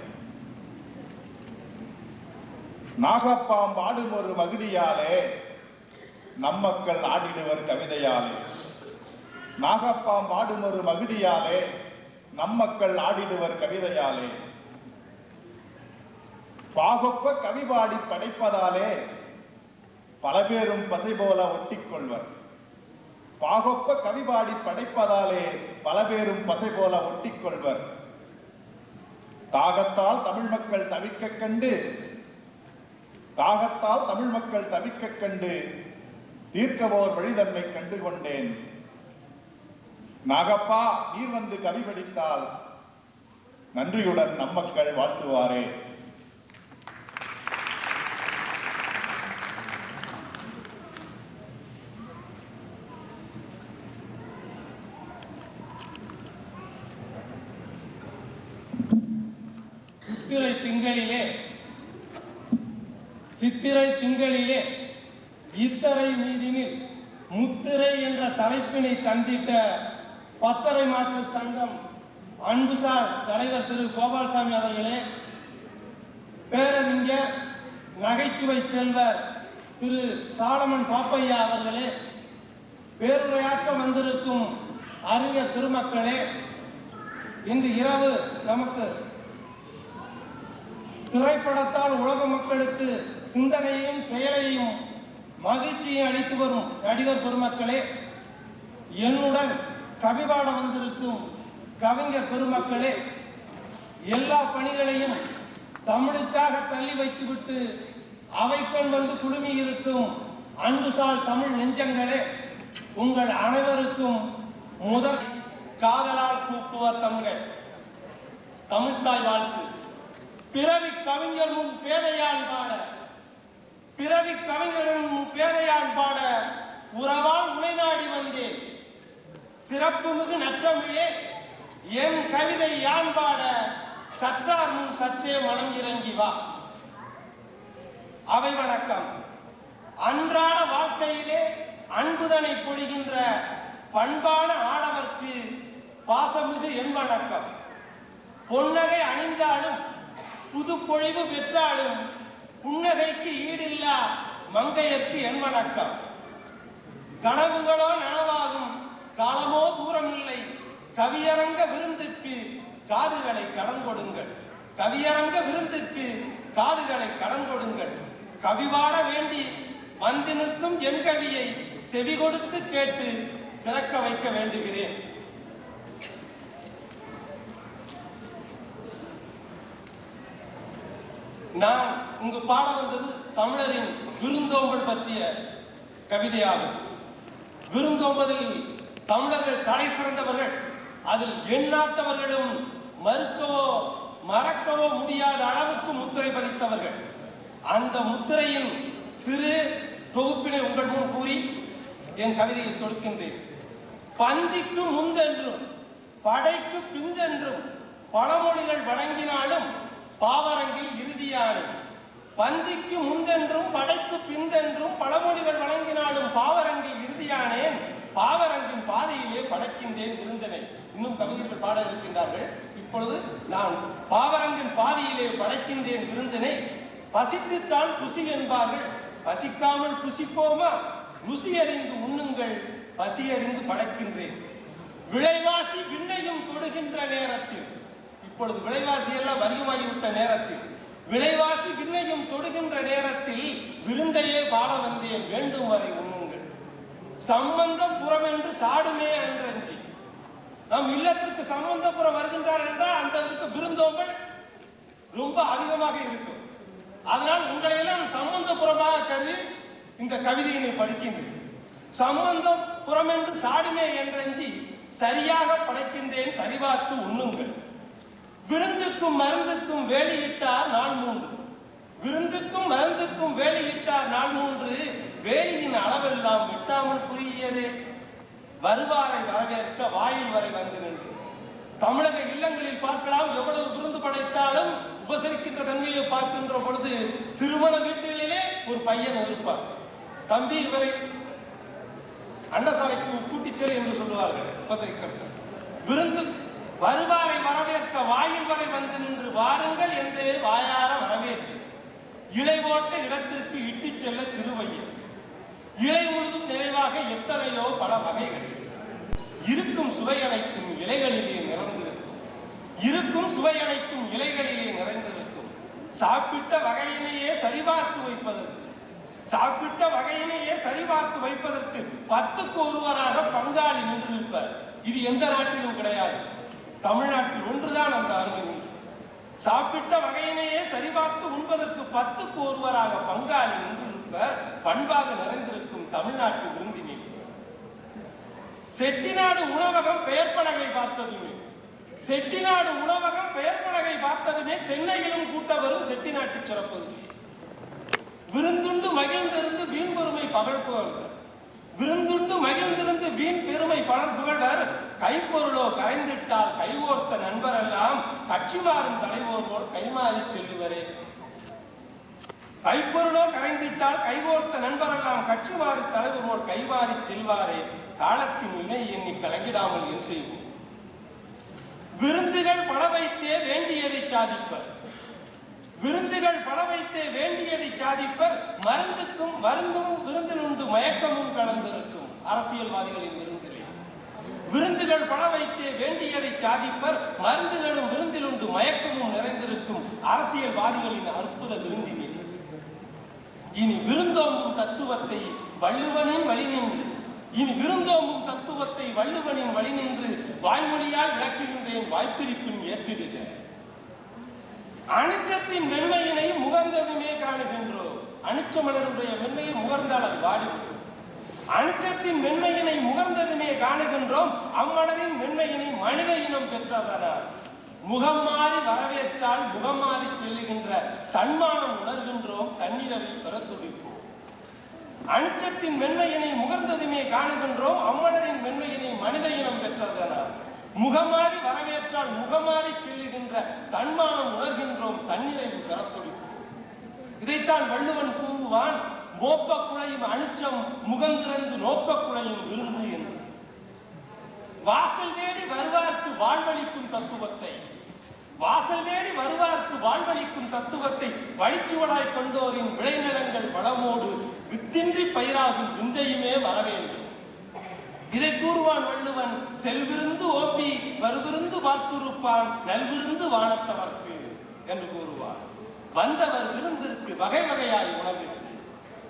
நாகப்பாம் ஆடும் ஒரு மகிழியாலே நம்மக்கள் ஆடிடுவர் கவிதையாலே. நாகப்பாம் ஆடும் ஒரு மகிழியாலே நம்மக்கள் ஆடிடுவர் கவிதையாலே. பாகொப்ப கவிபாடி படைப்பதாலே பல பேரும் பசை போல ஒட்டிக்கொள்வர். பாகொப்ப கவிபாடி படைப்பதாலே பல பேரும் பசை போல ஒட்டிக்கொள்வர். தாகத்தால் தமிழ் மக்கள் தவிக்க கண்டு தீர்க்கவோர் வழிதன்மை கண்டு கொண்டேன். நாகப்பா, நீர் வந்து கவி படித்தால் நன்றியுடன் நம்மக்கள் வாழ்த்துவாரே. சித்திரை திங்களிலே இத்தரை மீதினில் முத்திரை என்ற தலைப்பினை தந்திட்ட பத்தரை மாற்று தங்கம் அன்புசார் தலைவர் திரு கோபால்சாமி அவர்களே, பேரறிஞர் நகைச்சுவை செல்வர் திரு சாலமன் பாப்பையா அவர்களே, பேருரையாற்ற வந்திருக்கும் அறிஞர் பெருமக்களே, இன்று இரவு நமக்கு திரைப்படத்தால் உலக மக்களுக்கு சிந்தனையையும் செயலையும் மகிழ்ச்சியை அளித்து வரும் நடிகர் பெருமக்களே, என்னுடன் கவிபாட வந்திருக்கும் கவிஞர் பெருமக்களே, எல்லா பணிகளையும் தமிழுக்காக தள்ளி வைத்துவிட்டு அவைக்கண் வந்து குழுமி இருக்கும் அன்புசால் தமிழ் நெஞ்சங்களே, உங்கள் அனைவருக்கும் முதல் காதலால் கூப்புவர் தங்கள் தமிழ்த்தாய் வாழ்த்து. பிறவி கவிஞர் முன் பேதையான் பாட, பிறவி கவிஞர்கள் முன் பேதையான் பாட உறவால் உனை நாடி வந்தேன். சிறப்பு மிகு நற்றமிழே என் கவிதை யான் பாட கற்றார் முன் சற்றே மனம் இறங்கி வா. அவை வணக்கம். அன்றாட வாழ்க்கையிலே அன்புதனை பொழிகின்ற பண்பான ஆடவர்க்கு பாசமிகு என் வணக்கம். பொன்னகை அணிந்தாலும் புது பொழிவு பெற்றாலும் புன்னகைக்கு ஈடில்லா மங்கையர்க்கு என் வணக்கம். கனவுகளோ நனவாகும் காலமோ தூரம் இல்லை. கவியரங்க விருந்துக்கு காதுகளை கடன் கொடுங்கள். கவியரங்க விருந்துக்கு காதுகளை கடன் கொடுங்கள். கவிபாட வேண்டி வந்து நிற்கும் என் கவியை செவி கொடுத்து கேட்டு சிறக்க வைக்க வேண்டுகிறேன். நான் இங்கு பாட வந்தது தமிழரின் விருந்தோம்பல் பற்றிய கவிதையாகும். விருந்தோம்பதில் தமிழர்கள் தலை சிறந்தவர்கள். அதில் எண்ணாட்டவர்களும் மறுக்கவோ மறக்கவோ முடியாத அளவுக்கு முத்திரை பதித்தவர்கள். அந்த முத்திரையின் சிறு தொகுப்பினை உங்கள் முன் கூறி என் கவிதையை தொடுக்கின்றேன். பந்திக்கு முந்தென்றும் படைக்கு பிந்தென்றும் பழமொழிகள் வழங்கினாலும் பாவரங்கில் இறுதியானே. பந்திக்கு முந்தென்றும் படைக்கு பிந்தென்றும் பழமொழிகள் வழங்கினாலும் பாவரங்கில் இறுதியானேன். பாவரங்கின் பாதையிலே படைக்கின்றேன் விருந்தனை. இன்னும் கவிஞர்கள் பாட இருக்கின்றார்கள். இப்பொழுது நான் பாவரங்கின் பாதையிலே படைக்கின்றேன் விருந்தனை. பசித்துத்தான் புசி என்பார்கள், பசிக்காமல் புசிப்போமா? ருசி அறிந்து உண்ணுங்கள், பசி அறிந்து படைக்கின்றேன். விளைவாசி விண்ணையும் தொடுகின்ற நேரத்தில், இப்பொழுது விலைவாசி எல்லாம் அதிகமாகிவிட்ட நேரத்தில், விலைவாசி விண்ணையும் தொடுகின்ற நேரத்தில் விருந்தையே பாட வந்தேன், வேண்டும் வரை உண்ணுங்கள். சம்பந்தம் புறமென்று சாடுமே என்றஞ்சி, நம் இல்லத்திற்கு சம்பந்தபுரம் வருகின்றார் என்றால் அந்த விருந்தோம்பல் ரொம்ப அதிகமாக இருக்கும். அதனால் உங்களை எல்லாம் சம்பந்தபுரமாக கருதி இந்த கவிதையினை படிக்கின்றேன். சம்பந்தபுரம் என்று சாடுமே என்றெஞ்சி சரியாக படைக்கின்றேன் சரிபார்த்து உண்ணுங்கள். விருந்துக்கும் மருந்துக்கும் வேலியிட்டார் நாள் 3. விருந்துக்கும் மருந்துக்கும் வேலியிட்டார் நாள் 3. வேலியின் அளவெல்லாம் வெட்டாமல் புரியதே. வருவாரை வரவேற்க வாயில் வரை வந்து நின்று. தமிழக இல்லங்களில் பார்க்கலாம், எவ்வளவு விருந்து படைத்தாலும் உபசரிக்கின்ற தன்மையை பார்க்கின்ற பொழுது திருமண வீட்டிலே ஒரு பையன் இருப்பார். தம்பி இவரை அண்டசாலைக்கு கூட்டிச் செல் என்று சொல்லுவார்கள் உபசரிக்கிறது. விருந்து வருவாரை வரவேற்க வாயில் வரை வந்து நின்று வாருங்கள் என்று வாயார வரவேற்று இலை போட்ட இடத்திற்கு இட்டுச் செல்ல சிறுவையன். இலை முழுதும் நிறைவாக எத்தனையோ பல வகைகள் இருக்கும். சுவை அனைத்தும் இலைகளிலே நிறைந்திருக்கும். இருக்கும் சுவை அனைத்தும் இலைகளிலே நிறைந்திருக்கும். சாப்பிட்ட வகையினையே சரிபார்த்து வைப்பதற்கு சாப்பிட்ட வகையினையே சரிபார்த்து வைப்பதற்கு 10க்கு ஒருவராக பங்காளி நின்றிருப்பார். இது எந்த நாட்டிலும் கிடையாது. தமிழ்நாட்டில் ஒன்றுதான் அந்த அருமை உண்டு. சாப்பிட்ட வகையினையே சரிபார்த்து உண்பதற்கு 10க்கு ஒருவராக பங்காளி நின்றிருப்பார். பண்பாக நிறைந்திருக்கும் தமிழ்நாட்டு விருந்தினில் செட்டிநாடு உணவகம் பெயர் பலகை பார்த்ததுமே செட்டிநாடு உணவகம் பெயர் பலகை பார்த்ததுமே சென்னையிலும் கூட்ட வரும் செட்டிநாட்டு சிறப்பதுமே. விருந்துண்டு மகிழ்ந்திருந்து வீண் பெருமை பகழ் புகழ்வர். விருந்துண்டு மகிழ்ந்திருந்து வீண் பெருமை பலர் புகழ்வர். கைப்பொருளோ கரைந்திட்டால் கைகோர்த்த நண்பர் எல்லாம் கட்சி மாறும் தலைவோர் போல் கைமாறி செல்லுவரே. கைப்பொருளோ கரைந்திட்டால் கைகோர்த்த நண்பர் எல்லாம் கட்சி மாறி தலைவர் போல் கைமாறி செல்வாரே. காலத்தின் இணை எண்ணி கலங்கிடாமல் என் செய்வோம். விருந்துகள் பல வைத்தே வேண்டியதை சாதிப்பர். விருந்துகள் பல வைத்தே வேண்டியதை சாதிப்பர். மருந்துக்கும் மருந்தும் விருந்திலுண்டு மயக்கமும் கலந்திருக்கும் அரசியல்வாதிகளின் விருந்திலே. விருந்துகள் பல வைத்தே வேண்டியதை சாதிப்பர். மருந்துகளும் விருந்திலுண்டு மயக்கமும் நிறைந்திருக்கும் அரசியல்வாதிகளின் அற்புத விருந்தினிலே. இனி விருந்தோம்பும் தத்துவத்தை வள்ளுவனின் வழி நின்று வள்ளுவனின் வழி நின்று வாய்மொழியால் விளக்குகின்றேன். வாய்ப்பிரிப்பின் ஏற்றிடுக. அனிச்சத்தின் மென்மையினை முகர்ந்ததுமே காணுகின்றோம். அனிச்சமலருடைய மென்மையை முகர்ந்தால் அது வாடிவிடும். அனிச்சத்தின் மென்மையினை முகர்ந்ததுமே காணுகின்றோம். அம்மலரின் மென்மையினை மனித இனம் பெற்றதனால் முகம் மாறி வரவேற்றால் முகம் மாறி செல்லுகின்ற தன்மானம் உணர்கின்றோம். தன்னிரவை பெற துடிப்போம். அனிச்சத்தின் மென்மையினை முகர்ந்ததுமே காணுகின்றோம். அம்மலரின் மென்மையினை மனித இனம் பெற்றதனால் முகமாறி வரவேற்றால் முகமாறி செல்லுகின்ற தன்மானம் உணர்கின்றோம். தன்னிறைவு பெற துடிப்போம். இதைத்தான் வள்ளுவன் கூறுவான். மோப்ப குழையும் அனிச்சம் முகந்திறந்து நோக்க குழையும் விருந்து என்று. வாசல் தேடி வருவார்க்கு வாழ்வளிக்கும் தத்துவத்தை வழிச்சுவடாய் கொண்டோரின் விளைநிலங்கள் வளமோடு வித்தின்றி பயிராகும் விந்தையுமே வர வேண்டும். இதை கூறுவான் வள்ளுவன். செல்விருந்து ஓப்பி வருவிருந்து பார்த்திருப்பான் நல்விருந்து வானத்தவர்க்கு என்று கூறுவான். வந்தவர் விருந்திற்கு வகை வகையாய் உணவிட்டு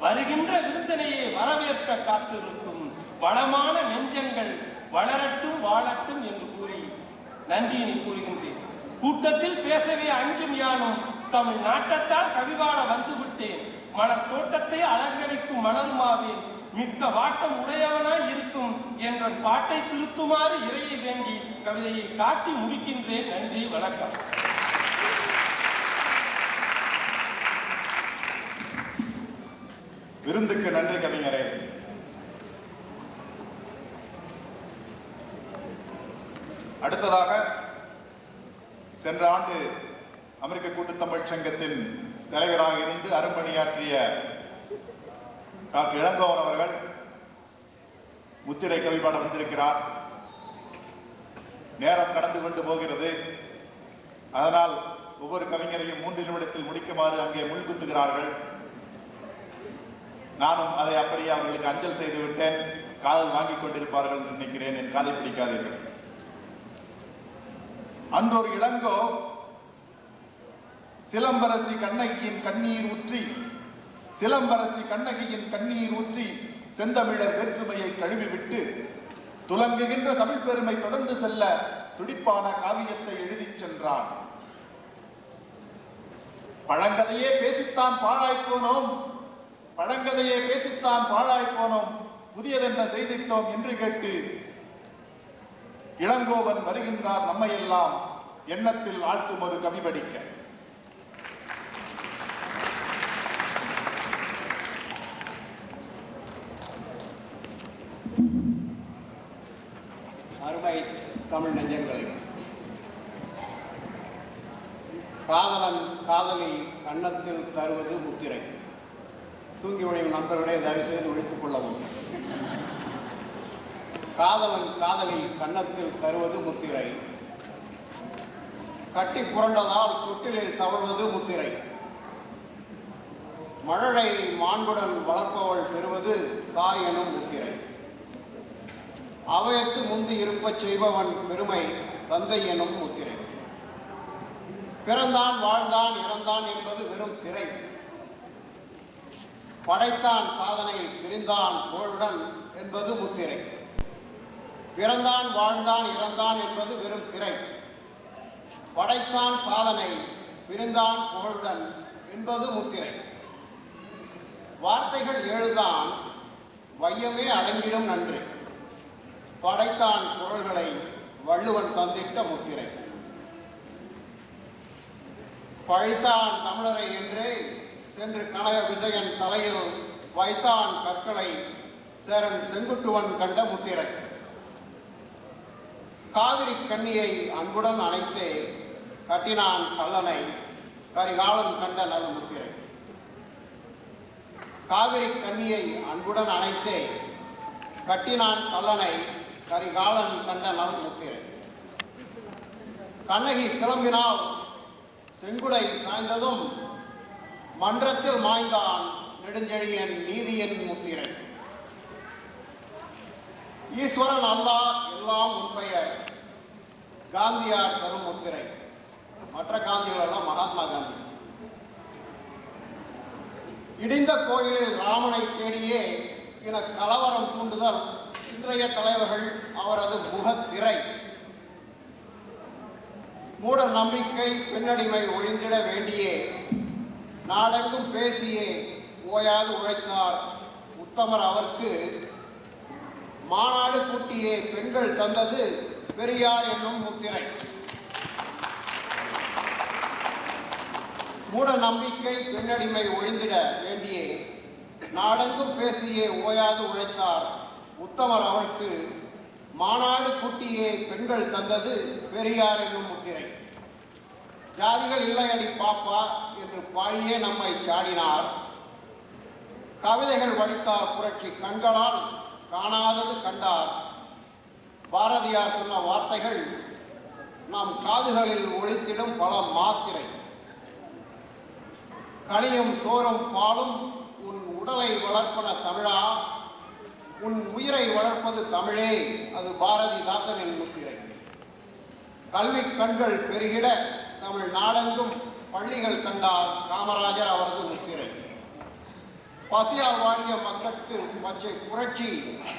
வருகின்ற விருந்தினையே வரவேற்க காத்திருக்கும் வளமான நெஞ்சங்கள் வளரட்டும் வாழட்டும் என்று கூறி நன்றியினை கூறுகின்றேன். கூட்டத்தில் பேசவே அஞ்சும் யானும் தமிழ் நாட்டத்தால் கவிபாட வந்துவிட்டேன். மலர் தோட்டத்தை அலங்கரிக்கும் மலருமாவேன். மிக்க வாட்டம் உடையவனாய் இருக்கும் என்ற பாட்டை திருத்துமாறு இறையை வேண்டி கவிதையை காட்டி முடிக்கின்றேன். நன்றி, வணக்கம். விருந்துக்கு நன்றி கவிஞரே. அடுத்ததாக சென்ற ஆண்டு அமெரிக்க கூட்டுத்தமிழ் சங்கத்தின் தலைவராக இருந்து அரும்பணியாற்றிய டாக்டர் இளங்கோவன் அவர்கள் முத்திரை கவிபாட வந்திருக்கிறார். நேரம் கடந்து கொண்டு போகிறது. அதனால் ஒவ்வொரு கவிஞரையும் 3 நிமிடத்தில் முடிக்குமாறு அங்கே முன்குத்துகிறார்கள். நானும் அதை அப்படியே அவர்களுக்கு அஞ்சல் செய்து விட்டேன். காதல் வாங்கிக் கொண்டிருப்பார்கள் என்று நினைக்கிறேன். என் காதை பிடிக்காதீர்கள். அன்றொரு இளங்கோ சிலம்பரசி கண்ணகியின் கண்ணீர் ஊற்றி செந்தமிழர் வேற்றுமையை கழுவிவிட்டு துலங்குகின்ற தமிழ் பெருமை தொடர்ந்து செல்ல துடிப்பான காவியத்தை எழுதிச் சென்றான். பழங்கதையே பேசித்தான் பாழாய்ப்போனோம், பழங்கதையே பேசித்தான் பாழாய்ப்போனோம், புதியதென்ன செய்திட்டோம் என்று கேட்டு இளங்கோவன் வருகின்றார் நம்மையெல்லாம் எண்ணத்தில் ஆழ்த்தும் ஒரு கவி படிக்க. அருமை தமிழ் நெஞ்சங்களே, காதலன் காதலி கன்னத்தில் தருவது முத்திரை. தூங்கி ஒழியும் நண்பர்களே தயவு செய்து ஒழித்துக் கொள்ளவும். காதலன் காதலி கன்னத்தில் தருவது முத்திரை, கட்டி புரண்டதால் தொட்டிலில் தவழ்வது முத்திரை, மழலை மாண்புடன் வளர்ப்பவள் பெறுவது தாய் எனும் முத்திரை, அவையத்து முந்தி இருப்பச் செய்பவன் பெருமை தந்தை எனும் முத்திரை, பிறந்தான் வாழ்ந்தான் இறந்தான் என்பது வெறும் திரை, படைத்தான் சாதனை பிரிந்தான் புகழுடன் என்பது முத்திரை, பிறந்தான் வாழ்ந்தான் இறந்தான் என்பது வெறும் திரை, படைத்தான் சாதனை பிரிந்தான் புகழுடன் என்பது முத்திரை. வார்த்தைகள் எழுதான் வையமே அடங்கிடும் நன்றி, படைத்தான் குரல்களை வள்ளுவன் தந்திட்ட முத்திரை, பழித்தான் தமிழரை என்றே சென்று கனக விஜயன் தலையில் வைத்தான் கற்களை சேரன் செங்குட்டுவன் கண்ட முத்திரை, காவிரி கண்ணியை அன்புடன் அணைத்தே கட்டினான் கல்லனை கரிகாலன் கண்ட நல் முத்திரை, காவிரி கண்ணியை அன்புடன் அணைத்தே கட்டினான் கல்லனை கரிகாலன் கண்ட நல் முத்திரை, கண்ணகி சிலம்பினால் செங்குடை சாய்ந்ததும் மன்றத்தில் மாய்ந்தான் நெடுஞ்செழியன் நீதியின் முத்திரை, ஈஸ்வரன் அல்லாஹ் எல்லாம் உண்பெயர் காந்தியார் தரும் முத்திரை. மற்ற காந்திகள் எல்லாம் மகாத்மா காந்தி. இடிந்த கோயிலில் ராமனை தேடியே என கலவரம் தூண்டுதல் இன்றைய தலைவர்கள் அவரது முகத்திரை, மூட நம்பிக்கை பெண்ணடிமை ஒழிந்திட வேண்டியே நாடெங்கும் பேசியே ஓயாது உழைத்தார் உத்தமர் அவர்க்கு மாநாடு கூட்டியே பெண்கள் தந்தது பெரியார் என்னும் முத்திரை, மூட நம்பிக்கை பெண்ணடிமை ஒழிந்திட வேண்டியே நாடெங்கும் பேசியே ஓயாது உழைத்தார் உத்தமர் அவருக்கு மாநாடு கூட்டியே பெண்கள் தந்தது பெரியார் என்னும் முத்திரை, ஜாதிகள் இல்லையடி பாப்பா என்று பாடியே நம்மை சாடினார், கவிதைகள் வடித்தார் புரட்சி கண்களால் காணாதது கண்டார், பாரதியார் சொன்ன வார்த்தைகள் நம் காதுகளில் ஒலித்திடும் பல மாத்திரை, கனியும் சோறும் பாலும் உன் உடலை வளர்ப்பன தமிழா, உன் உயிரை வளர்ப்பது தமிழே அது பாரதிதாசனின் முத்திரை, கல்வி கண்கள் பெருகிட தமிழ் நாடெங்கும் பள்ளிகள் கண்டார் காமராஜர் அவரது முத்திரை, பசியால் வாடிய மக்களுக்கு பச்சை புரட்சி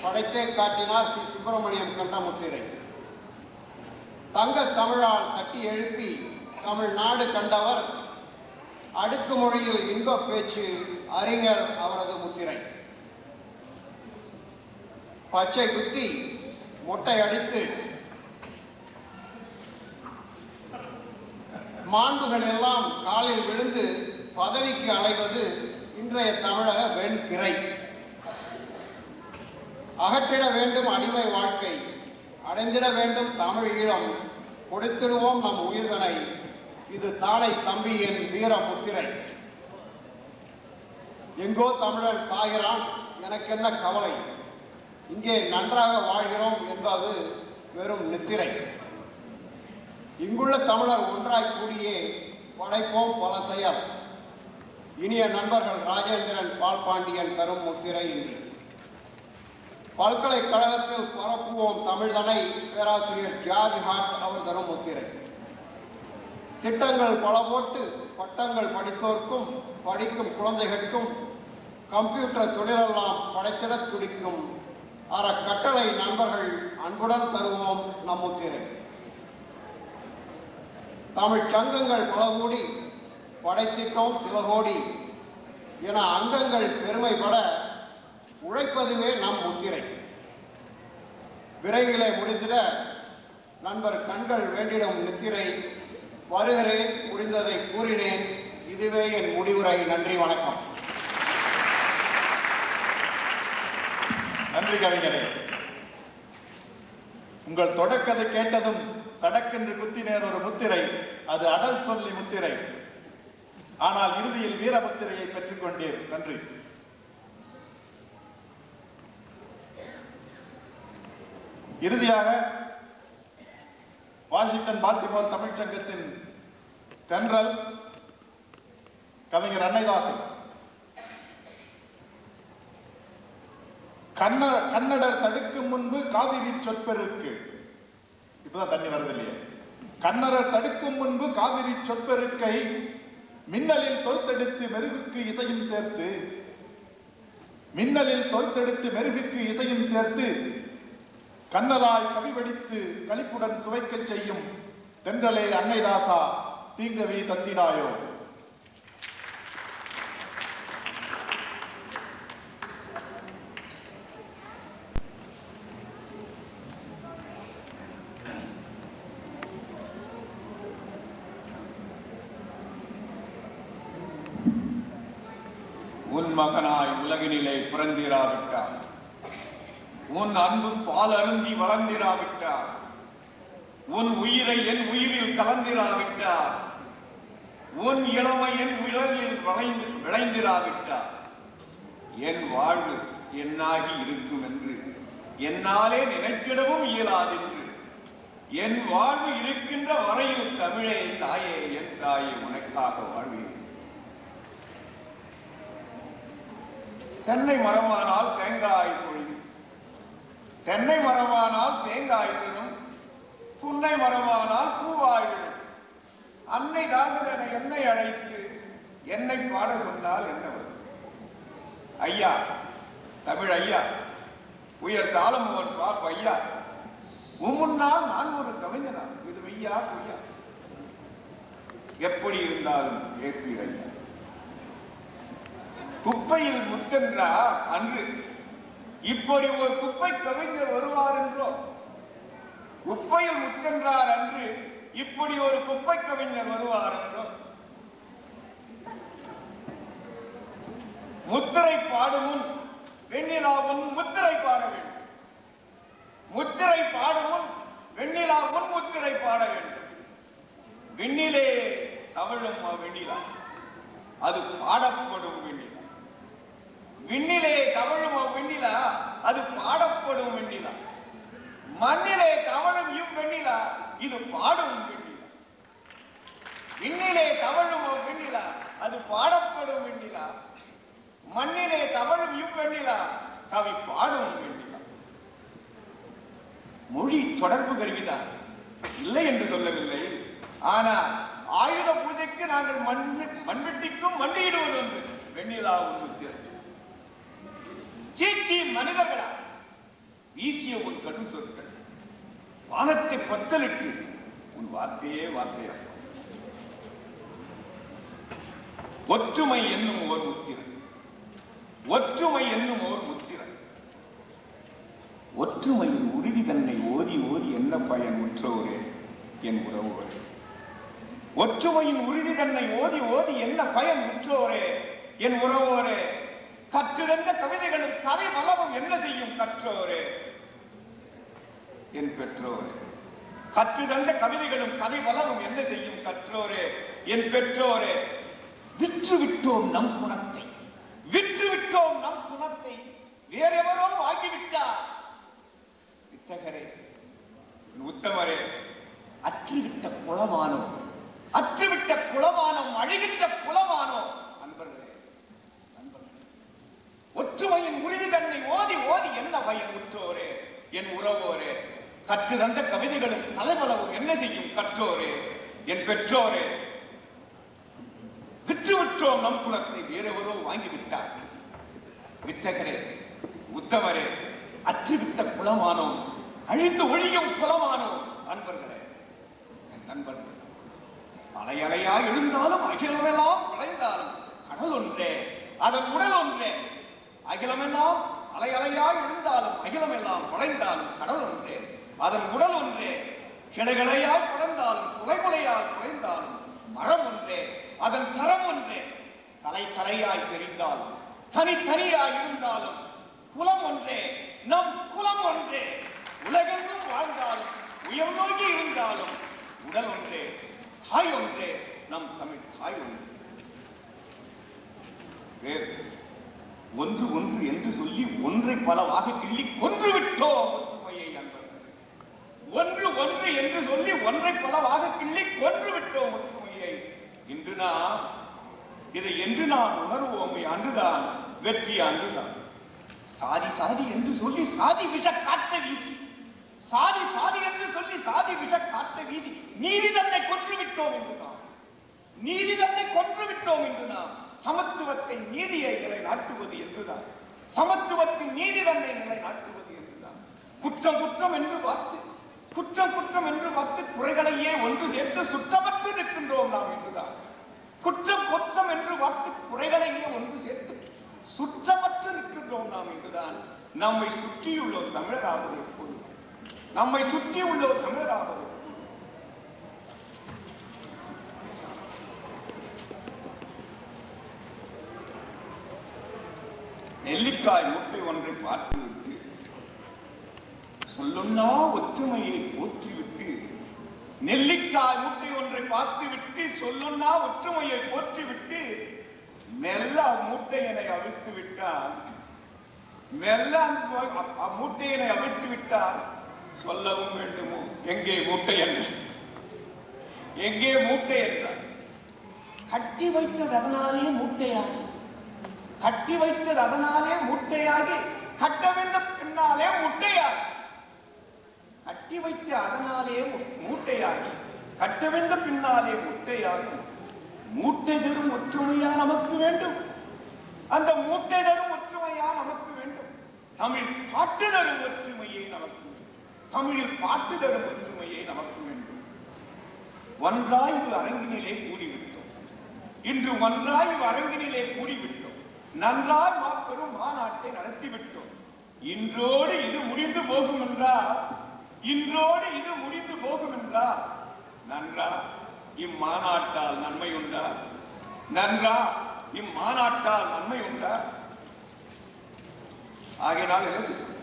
படைத்தே காட்டினார் சி சுப்பிரமணியம் கண்ட முத்திரை, தங்க தமிழால் தட்டி எழுப்பி தமிழ்நாடு கண்டவர் அடுக்கு மொழியில் இன்ப பேச்சு அறிஞர் அவரது முத்திரை, பச்சை குத்தி மொட்டை அடித்து மாண்புகள் எல்லாம் காலில் விழுந்து பதவிக்கு அலைவது இன்றைய தமிழக வெண்திரை, அகற்றிட வேண்டும் அடிமை வாழ்க்கை, அடைந்திட வேண்டும் தமிழ் ஈழம், கொடுத்திடுவோம் நம் உயிர்தனை, இது தானை தம்பியின் வீர முத்திரை, எங்கோ தமிழன் சாகிறான் எனக்கென்ன கவலை, இங்கே நன்றாக வாழ்கிறோம் என்பது வெறும் நித்திரை, இங்குள்ள தமிழர் ஒன்றாய் கூடியே படைப்போம் பல செயல், இனிய நண்பர்கள் ராஜேந்திரன் பால்பாண்டியன் தரும் முத்திரை இன்று, பல்கலைக்கழகத்தில் பரப்புவோம் தமிழ்தனை பேராசிரியர் ஜார்ஜ் ஹார்ட் அவர் தரும் முத்திரை, திட்டங்கள் பல போட்டு பட்டங்கள் படித்தோர்க்கும் படிக்கும் குழந்தைகளுக்கும் கம்ப்யூட்டர் தொழிலெல்லாம் படைத்திட துடிக்கும் அற கட்டளை நண்பர்கள் அன்புடன் தருவோம் நம் முத்திரை. தமிழ் சங்கங்கள் பல கூடி படைத்திட்டோம் சில கோடி என அங்கங்கள் பெருமைப்பட உழைப்பதுவே நம் முத்திரை. விரைவிலே முடிந்திட நண்பர் கண்கள் வேண்டிடும் நித்திரை. வருகிறேன், முடிந்ததை கூறினேன். இதுவே என் முடிவுரை. நன்றி, வணக்கம். நன்றி கவிஞரே. உங்கள் தொடக்கதை கேட்டதும் சடக்கென்று குத்தினேர் ஒரு முத்திரை. அது அடல் சொல்லி முத்திரை. ஆனால் இறுதியில் வீரமுத்திரையை பெற்றுக் கொண்டீர். நன்றி. இறுதியாக வாஷிங்டன் பால்டிமோர் தமிழ்ச்சங்கத்தின் தென்றல் கவிஞர் அன்னைதாசன். கன்னடர் தடுக்கும் முன்பு காவிரி சொற்பெருக்கு. இப்பதான் தண்ணி வருது இல்லையே. கன்னடர் தடுக்கும் முன்பு காவிரி சொற்பெருக்கை மின்னலில் தோய்த்தெடுத்து மெருகுக்கு இசையும் சேர்த்து, மின்னலில் தோய்த்தெடுத்து மெருகுக்கு இசையும் சேர்த்து கண்ணலாய் கவி வடித்து களிப்புடன் சுவைக்கச் செய்யும் தென்றலே அன்னைதாசா தீங்கவி தந்திடாயோ. உன் மகனாய் உலகினிலே பிறந்திராவிட்டார், உன் அன்பு பால் அருந்தி வளர்ந்திராவிட்டார், உன் உயிரை என் உயிரில் கலந்திராவிட்டார், உன் இளமை என் உலகில் விளைந்திராவிட்டார், என் வாழ்வு என்னாகி இருக்கும் என்று என்னாலே நினைத்திடவும் இயலாதென்று, என் வாழ்வு இருக்கின்ற வரையில் தமிழே தாயே என் தாயே உனக்காக வாழ்வேன். தென்னை மரமானால் தேங்காய் பொழியும், தென்னை மரமானால் தேங்காய் தரும், புன்னை மரமானால் பூவாய் விடும். அன்னை தாசன் என்னை அழைத்து என்னை பாட சொன்னால் என்ன வரும்? ஐயா, தமிழ் ஐயா, உயர் சாலமோகன் பாப் ஐயா, முன்னால் நான் ஒரு கவிஞனா? இது மெய்யா பொய்யா? எப்படி இருந்தாலும் ஏற்பீர் ஐயா. குப்பையில் முத்தென்றார் அன்று, இப்படி ஒரு குப்பை கவிஞர் வருவார் என்றோ? குப்பையில் முத்தென்றார் அன்று, இப்படி ஒரு குப்பை கவிஞர் வருவார் என்றோ? முத்திரை பாடும் முன் வெண்ணிலா முன் முத்திரை பாட வேண்டும், முத்திரை பாடும் முன் வெண்ணிலா முன் முத்திரை பாட வேண்டும். விண்ணிலே தவழும் வெண்ணிலா, அது பாடப்படும் வெண்ணிலா. விண்ணிலே தவழும் வெண்ணிலா, அது பாடப்படும் வெண்ணிலா. மண்ணிலே தவழும் இவ்வெண்ணிலா, இது பாடும் வெண்ணிலா. விண்ணிலே தவழும் வெண்ணிலா, அது பாடப்படும் வெண்ணிலா. மண்ணிலே தவழும் இவ்வெண்ணிலா, கவி பாடும் வெண்ணிலா. மொழி தொடர்பு கருவிதான், இல்லை என்று சொல்லவில்லை. ஆனால் ஆயுத பூஜைக்கு நாங்கள் மண்வெட்டிக்கும் மண்டியிடுவது ஒன்று. வெண்ணிலா முத்திரை. சீச்சி மனிதர்களா, வீசிய உன் கடும் சொற்கள் வானத்தை பத்தலிட்டு உன் வார்த்தையே வார்த்தையா. ஒற்றுமை என்னும் ஓர் முத்திரை, ஒற்றுமை என்னும் ஓர் முத்திரை. ஒற்றுமையின் உறுதி தன்னை ஓதி ஓதி என்ன பயன் உற்றோரே என் உறவோரே. ஒற்றுமையின் உறுதி தன்னை ஓதி ஓதி என்ன பயன் உற்றோரே என் உறவோரே. கற்றிருந்த கவிதைகளும் கதை வளமும் என்ன செய்யும் கற்றோரே என் பெற்றோரே. கற்று தந்த கவிதைகளும் கதை வளமும் என்ன செய்யும் கற்றோரே என் பெற்றோரே. விற்று விட்டோம் நம் குணத்தை, விற்று விட்டோம் நம் குணத்தை, வேறெவரோ வாங்கிவிட்டார். வித்தகரே, உத்தமரே, அற்றுவிட்ட குளமானோ, அற்றுவிட்ட குளமானோம், அழுகின்ற குளமானோ. நண்பர்களே, நண்பர்களே, ஒற்றுமையின் உறுதி தன்னை ஓதி ஓதி என்ன பயன் உற்றோரே என் உறவோரே. கற்று தந்த கவிதைகளும் கலைவளவும் என்ன செய்யும் கற்றோரே என் பெற்றோரே. விற்று விட்டோம் நம் குலத்தை, வேறெவரோ வாங்கிவிட்டார். வித்தகரே, உத்தமரே, அற்றுவிட்ட குளமானோம், அழிந்து ஒழியும் குலமானோம். நண்பர்களே, என் நண்பர்கள், அலை அலையாய் எழுந்தாலும் அகிலமெல்லாம் விளைந்தாலும் கடல் ஒன்றே, அதன் உடல் ஒன்றே. அகிலமெல்லாம் அலை அலையாய் எழுந்தாலும் அகிலமெல்லாம் விளைந்தாலும் கடல் ஒன்றே, அதன் உடல் ஒன்றே. கிளைகளையாய் படர்ந்தாலும் குலைகுலையாய் குறைந்தாலும் மரம் ஒன்றே, அதன் தரம் ஒன்றே. தலை தலையாய் தெரிந்தாலும் தனித்தனியாய் இருந்தாலும் குலம் ஒன்றே, நம் குலம் ஒன்றே. உலகெங்கும் வாழ்ந்தாலும் உயர் நோக்கி இருந்தாலும் உடல் ஒன்றே, தாய் ஒன்றே, நம் தமிழ் தாய் ஒன்றே. வேறு ஒன்று ஒன்று என்று சொல்லி ஒன்றை பலவாக கிள்ளி கொன்று விட்டோம் ஒற்றுமையை. அன்பர்களே, ஒன்று ஒன்று என்று சொல்லி ஒன்றை பலவாக கிள்ளி கொன்று விட்டோம் ஒற்றுமையை. இன்று நாம் இதை என்று நாம் உணர்வோமே, அன்றுதான் வெற்றி, அன்றுதான். சாதி சாதி என்று சொல்லி சாதி விஷ காற்றை வீசி, சாதி சாதி என்று சொல்லி சாதி விஷ காற்றை வீசி நீதி தன்னை கொன்று விட்டோம் என்று நாம், நீதி தன்னை கொன்று விட்டோம் என்று நாம். சமத்துவத்தை நீதியை நிலைநாட்டுவது என்றுதான், சமத்துவத்தின் நீதி தன்னை நிலைநாட்டுவது என்றுதான். குற்றம் குற்றம் என்று பார்த்து, குற்றம் குற்றம் என்று பார்த்து குறைகளையே ஒன்று சேர்த்து சுற்றமற்று நிற்கின்றோம் நாம் என்றுதான். குற்றம் குற்றம் என்று பார்த்து குறைகளையே ஒன்று சேர்த்து சுற்றமற்று நிற்கின்றோம் நாம் என்றுதான். நம்மை சுற்றியுள்ளோர் தமிழராவது எப்போது, நம்மை சுற்றியுள்ளோர் தமிழராவது. நெல்லிக்காய் மூட்டை ஒன்றை பார்த்துவிட்டு சொல்லுன்னா ஒற்றுமையை போற்றிவிட்டு, நெல்லிக்காய் மூட்டை ஒன்றை பார்த்துவிட்டு சொல்லுன்னா ஒற்றுமையை போற்றிவிட்டு மெல்ல மூட்டையனை அவிழ்த்து விட்டால், மெல்ல மூட்டையனை அவிழ்த்து விட்டால் சொல்லவும் வேண்டுமோ எங்கே மூட்டை என்று, எங்கே மூட்டை என்றார். கட்டி வைத்தது அதனாலே மூட்டையாகி, கட்டி வைத்தது அதனாலே மூட்டையாகி, கட்டவிழ்ந்த பின்னாலே முட்டையாகி, கட்டி வைத்த அதனாலே மூட்டையாகி, கட்டவிழ்ந்த பின்னாலே முட்டையாகி. மூட்டை தரும் ஒற்றுமையா நமக்கு வேண்டும், அந்த மூட்டை தரும் ஒற்றுமையா நமக்கு வேண்டும். தமிழ் பாட்டு தரும் ஒற்றுமையை நமக்கு வேண்டும், தமிழில் பாட்டு தரும் ஒற்றுமையை நமக்கு வேண்டும். ஒன்றாய்வு அரங்கினிலே கூடிவிட்டோம், இன்று ஒன்றாய்வு அரங்கினிலே கூடிவிட்டோம். நன்றாய் மாபெரும் மாநாட்டை நடத்திவிட்டோம். இன்றோடு இது முடிந்து போகும் என்றால், இன்றோடு இது முடிந்து போகும் என்றால் நன்றா இம்மாநாட்டால் நன்மை உண்டா, நன்றா இம்மாநாட்டால் நன்மை உண்டா? ஆகையினால் என்ன செய்யும்?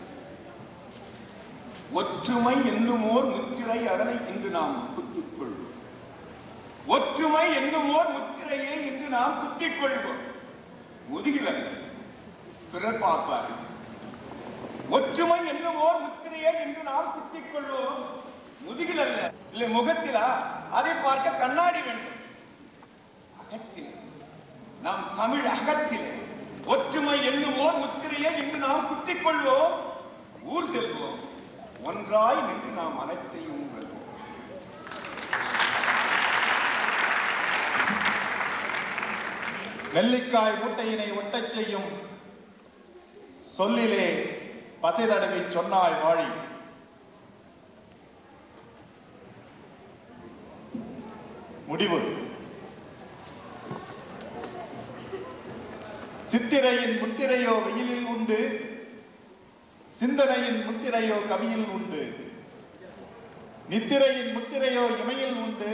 ஒற்றுமை என்னுமோர் முத்திரை, அதனை இன்று நாம் குத்திக் கொள்வோம். ஒற்றுமை என்னுமோர் முத்திரையை இன்று நாம் குத்திக் கொள்வோம். முதுகில் அல்ல, பிறர் பார்ப்பார்கள். ஒற்றுமை என்னுமோர் முத்திரையை இன்று நாம் குத்திக் கொள்வோம். முதுகில் அல்ல, இல்லை முகத்திலா? அதை பார்க்க கண்ணாடி வேண்டும். அகத்திலே, நம் தமிழ் அகத்திலே ஒற்றுமை என்னுமோர் முத்திரையை இன்று நாம் குத்திக் கொள்வோம். ஊர் செல்வோம், ஒன்றாய் நின்று நாம் அனைத்தையும் வெல்வோம். நெல்லிக்காய் மூட்டையினை ஒட்டச் செய்யும் சொல்லிலே பசை தடவி சொன்னாய் வாழி. முடிவு. சித்திரையின் முத்திரையோ வெயிலில் உண்டு, சிந்தனையின் முத்திரையோ கவியில் உண்டு, நித்திரையின் முத்திரையோ இமையில் உண்டு,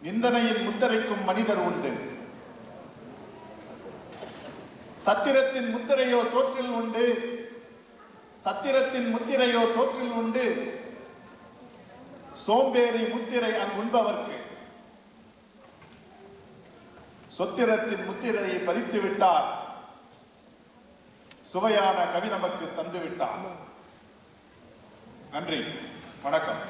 நிந்தனையின் முத்திரைக்கும் மனிதர் உண்டு. சத்திரத்தின் முத்திரையோ சோற்றில் உண்டு, சத்திரத்தின் முத்திரையோ சோற்றில் உண்டு, சோம்பேறி முத்திரை அங்குண்பவர்க்கு. சொத்திரத்தின் முத்திரையை பதித்து விட்டார், சுவையான கவி நமக்கு தந்து விட்டார். நன்றி, வணக்கம்.